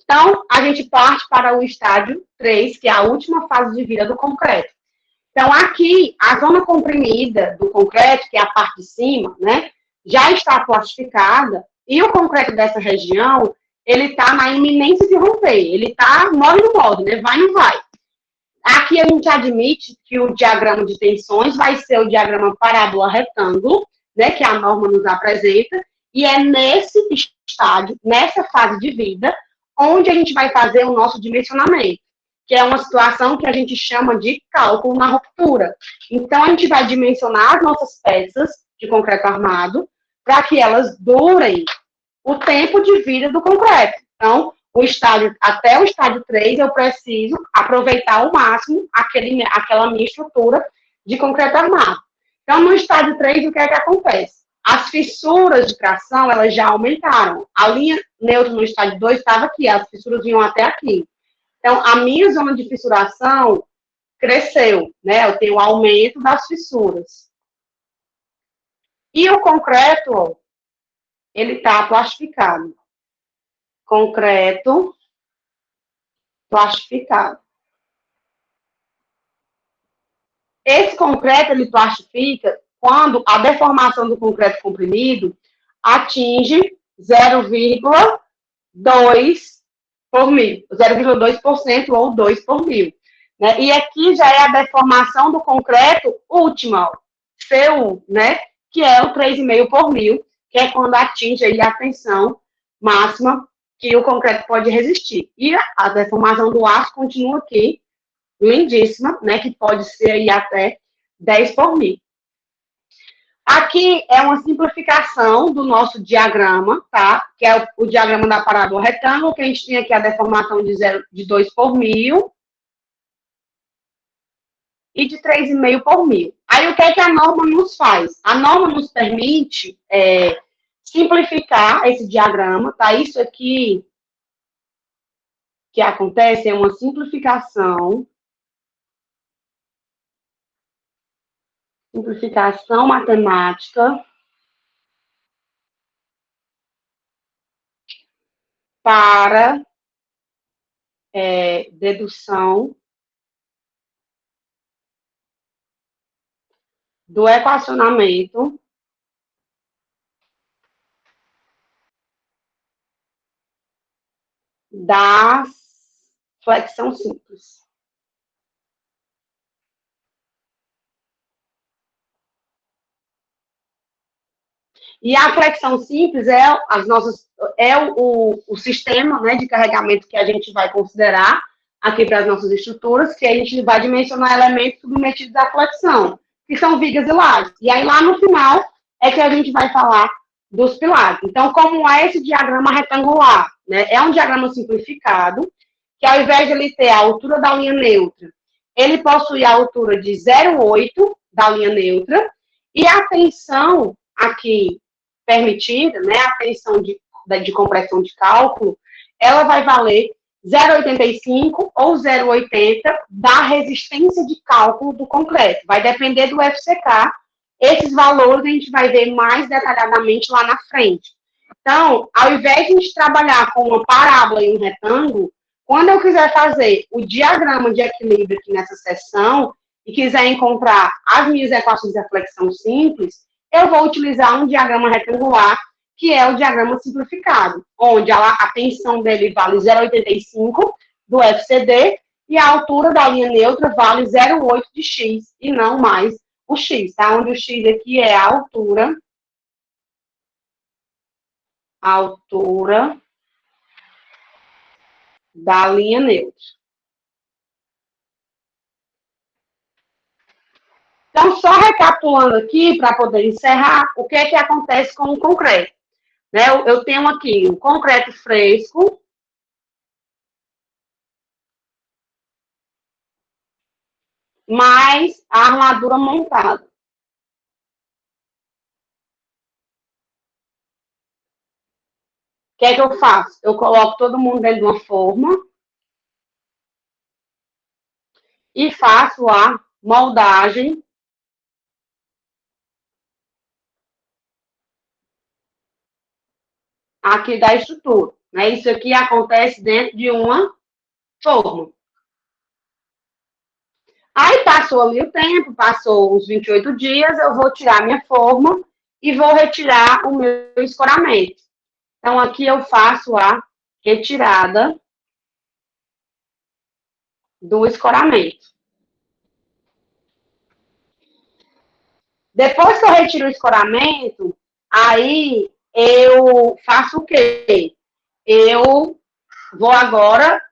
Então, a gente parte para o estágio 3, que é a última fase de vida do concreto. Então, aqui, a zona comprimida do concreto, que é a parte de cima, né, já está plastificada, e o concreto dessa região, ele está na iminência de romper, ele está mole no molde, né, vai ou não vai. Aqui a gente admite que o diagrama de tensões vai ser o diagrama parábola-retângulo, né, que a norma nos apresenta, e é nesse estágio, nessa fase de vida, onde a gente vai fazer o nosso dimensionamento, que é uma situação que a gente chama de cálculo na ruptura. Então, a gente vai dimensionar as nossas peças de concreto armado para que elas durem o tempo de vida do concreto. Então, até o estágio 3, eu preciso aproveitar ao máximo aquela minha estrutura de concreto armado. Então, no estágio 3, o que é que acontece? As fissuras de tração, elas já aumentaram. A linha neutra no estágio 2 estava aqui, as fissuras vinham até aqui. Então, a minha zona de fissuração cresceu, né? Eu tenho aumento das fissuras. E o concreto, ó, ele está plastificado. Concreto plastificado. Esse concreto, ele plastifica quando a deformação do concreto comprimido atinge 0,2 por mil, 0,2% ou 2 por mil. Né? E aqui já é a deformação do concreto última, CU, né? Que é o 3,5 por mil, que é quando atinge aí a tensão máxima que o concreto pode resistir. E a deformação do aço continua aqui, lindíssima, né? Que pode ser aí até 10 por mil. Aqui é uma simplificação do nosso diagrama, tá? Que é o diagrama da parábola retângulo, que a gente tem aqui a deformação de 2 por mil e de 3,5 por mil. Aí, o que é que a norma nos faz? A norma nos permite simplificar esse diagrama, tá? Isso aqui que acontece é uma simplificação matemática para dedução do equacionamento da flexão simples. E a flexão simples é o sistema, né, de carregamento que a gente vai considerar aqui para as nossas estruturas, que a gente vai dimensionar elementos submetidos à flexão, que são vigas e lajes. E aí, lá no final, é que a gente vai falar dos pilares. Então, como é esse diagrama retangular? Né? É um diagrama simplificado, que ao invés de ele ter a altura da linha neutra, ele possui a altura de 0,8 da linha neutra, e a tensão aqui permitida, né, a tensão de compressão de cálculo, ela vai valer 0,85 ou 0,80 da resistência de cálculo do concreto. Vai depender do FCK. Esses valores a gente vai ver mais detalhadamente lá na frente. Então, ao invés de a gente trabalhar com uma parábola e um retângulo, quando eu quiser fazer o diagrama de equilíbrio aqui nessa seção e quiser encontrar as minhas equações de flexão simples, eu vou utilizar um diagrama retangular, que é o diagrama simplificado, onde a tensão dele vale 0,85 do FCD e a altura da linha neutra vale 0,8 de x, e não mais o x, tá? Onde o x aqui é a altura da linha neutra. Então, só recapitulando aqui, para poder encerrar, o que é que acontece com o concreto? Né? Eu tenho aqui o concreto fresco, mais a armadura montada. O que é que eu faço? Eu coloco todo mundo dentro de uma forma e faço a moldagem aqui da estrutura. Né? Isso aqui acontece dentro de uma forma. Aí passou ali o tempo, passou uns 28 dias, eu vou tirar minha forma e vou retirar o meu escoramento. Então, aqui eu faço a retirada do escoramento. Depois que eu retiro o escoramento, aí eu faço o quê? Eu vou agora,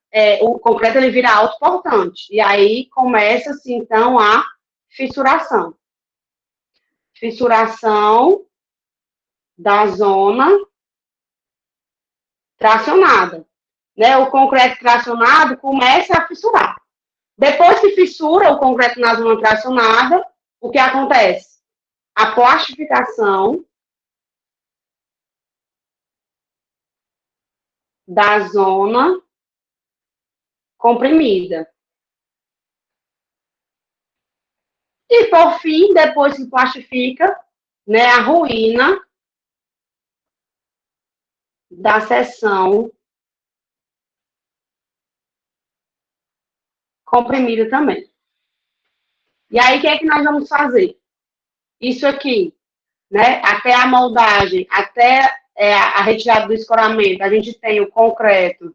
o concreto ele vira autoportante. E aí começa-se, então, a fissuração. Fissuração da zona tracionada. Né? O concreto tracionado começa a fissurar. Depois que fissura o concreto na zona tracionada, o que acontece? A plastificação da zona comprimida. E, por fim, depois que plastifica, né, a ruína da seção comprimida também. E aí, o que é que nós vamos fazer? Isso aqui, né, até a moldagem, até a retirada do escoramento, a gente tem o concreto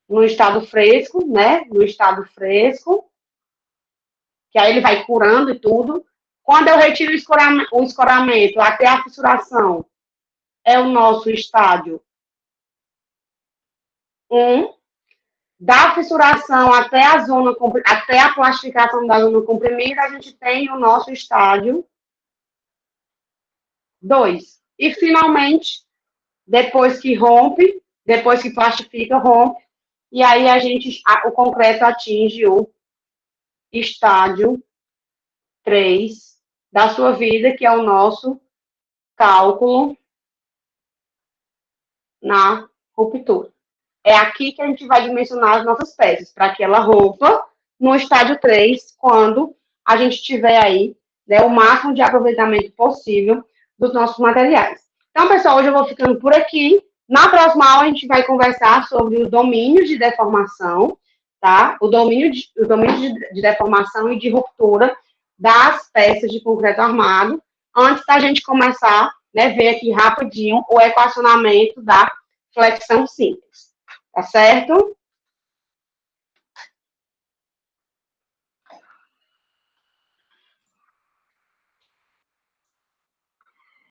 no estado fresco, né, no estado fresco, que aí ele vai curando e tudo. Quando eu retiro o escoramento até a fissuração, é o nosso estádio 1. Da fissuração até a plastificação da zona comprimida, a gente tem o nosso estádio 2. E, finalmente, depois que rompe, depois que plastifica, rompe, e aí o concreto atinge o estádio 3 da sua vida, que é o nosso cálculo na ruptura. É aqui que a gente vai dimensionar as nossas peças, para que ela rompa no estádio 3, quando a gente tiver aí, né, o máximo de aproveitamento possível dos nossos materiais. Então, pessoal, hoje eu vou ficando por aqui. Na próxima aula, a gente vai conversar sobre os domínios de deformação, tá? O domínio de deformação e de ruptura das peças de concreto armado, antes da gente começar, né, ver aqui rapidinho o equacionamento da flexão simples. Tá certo?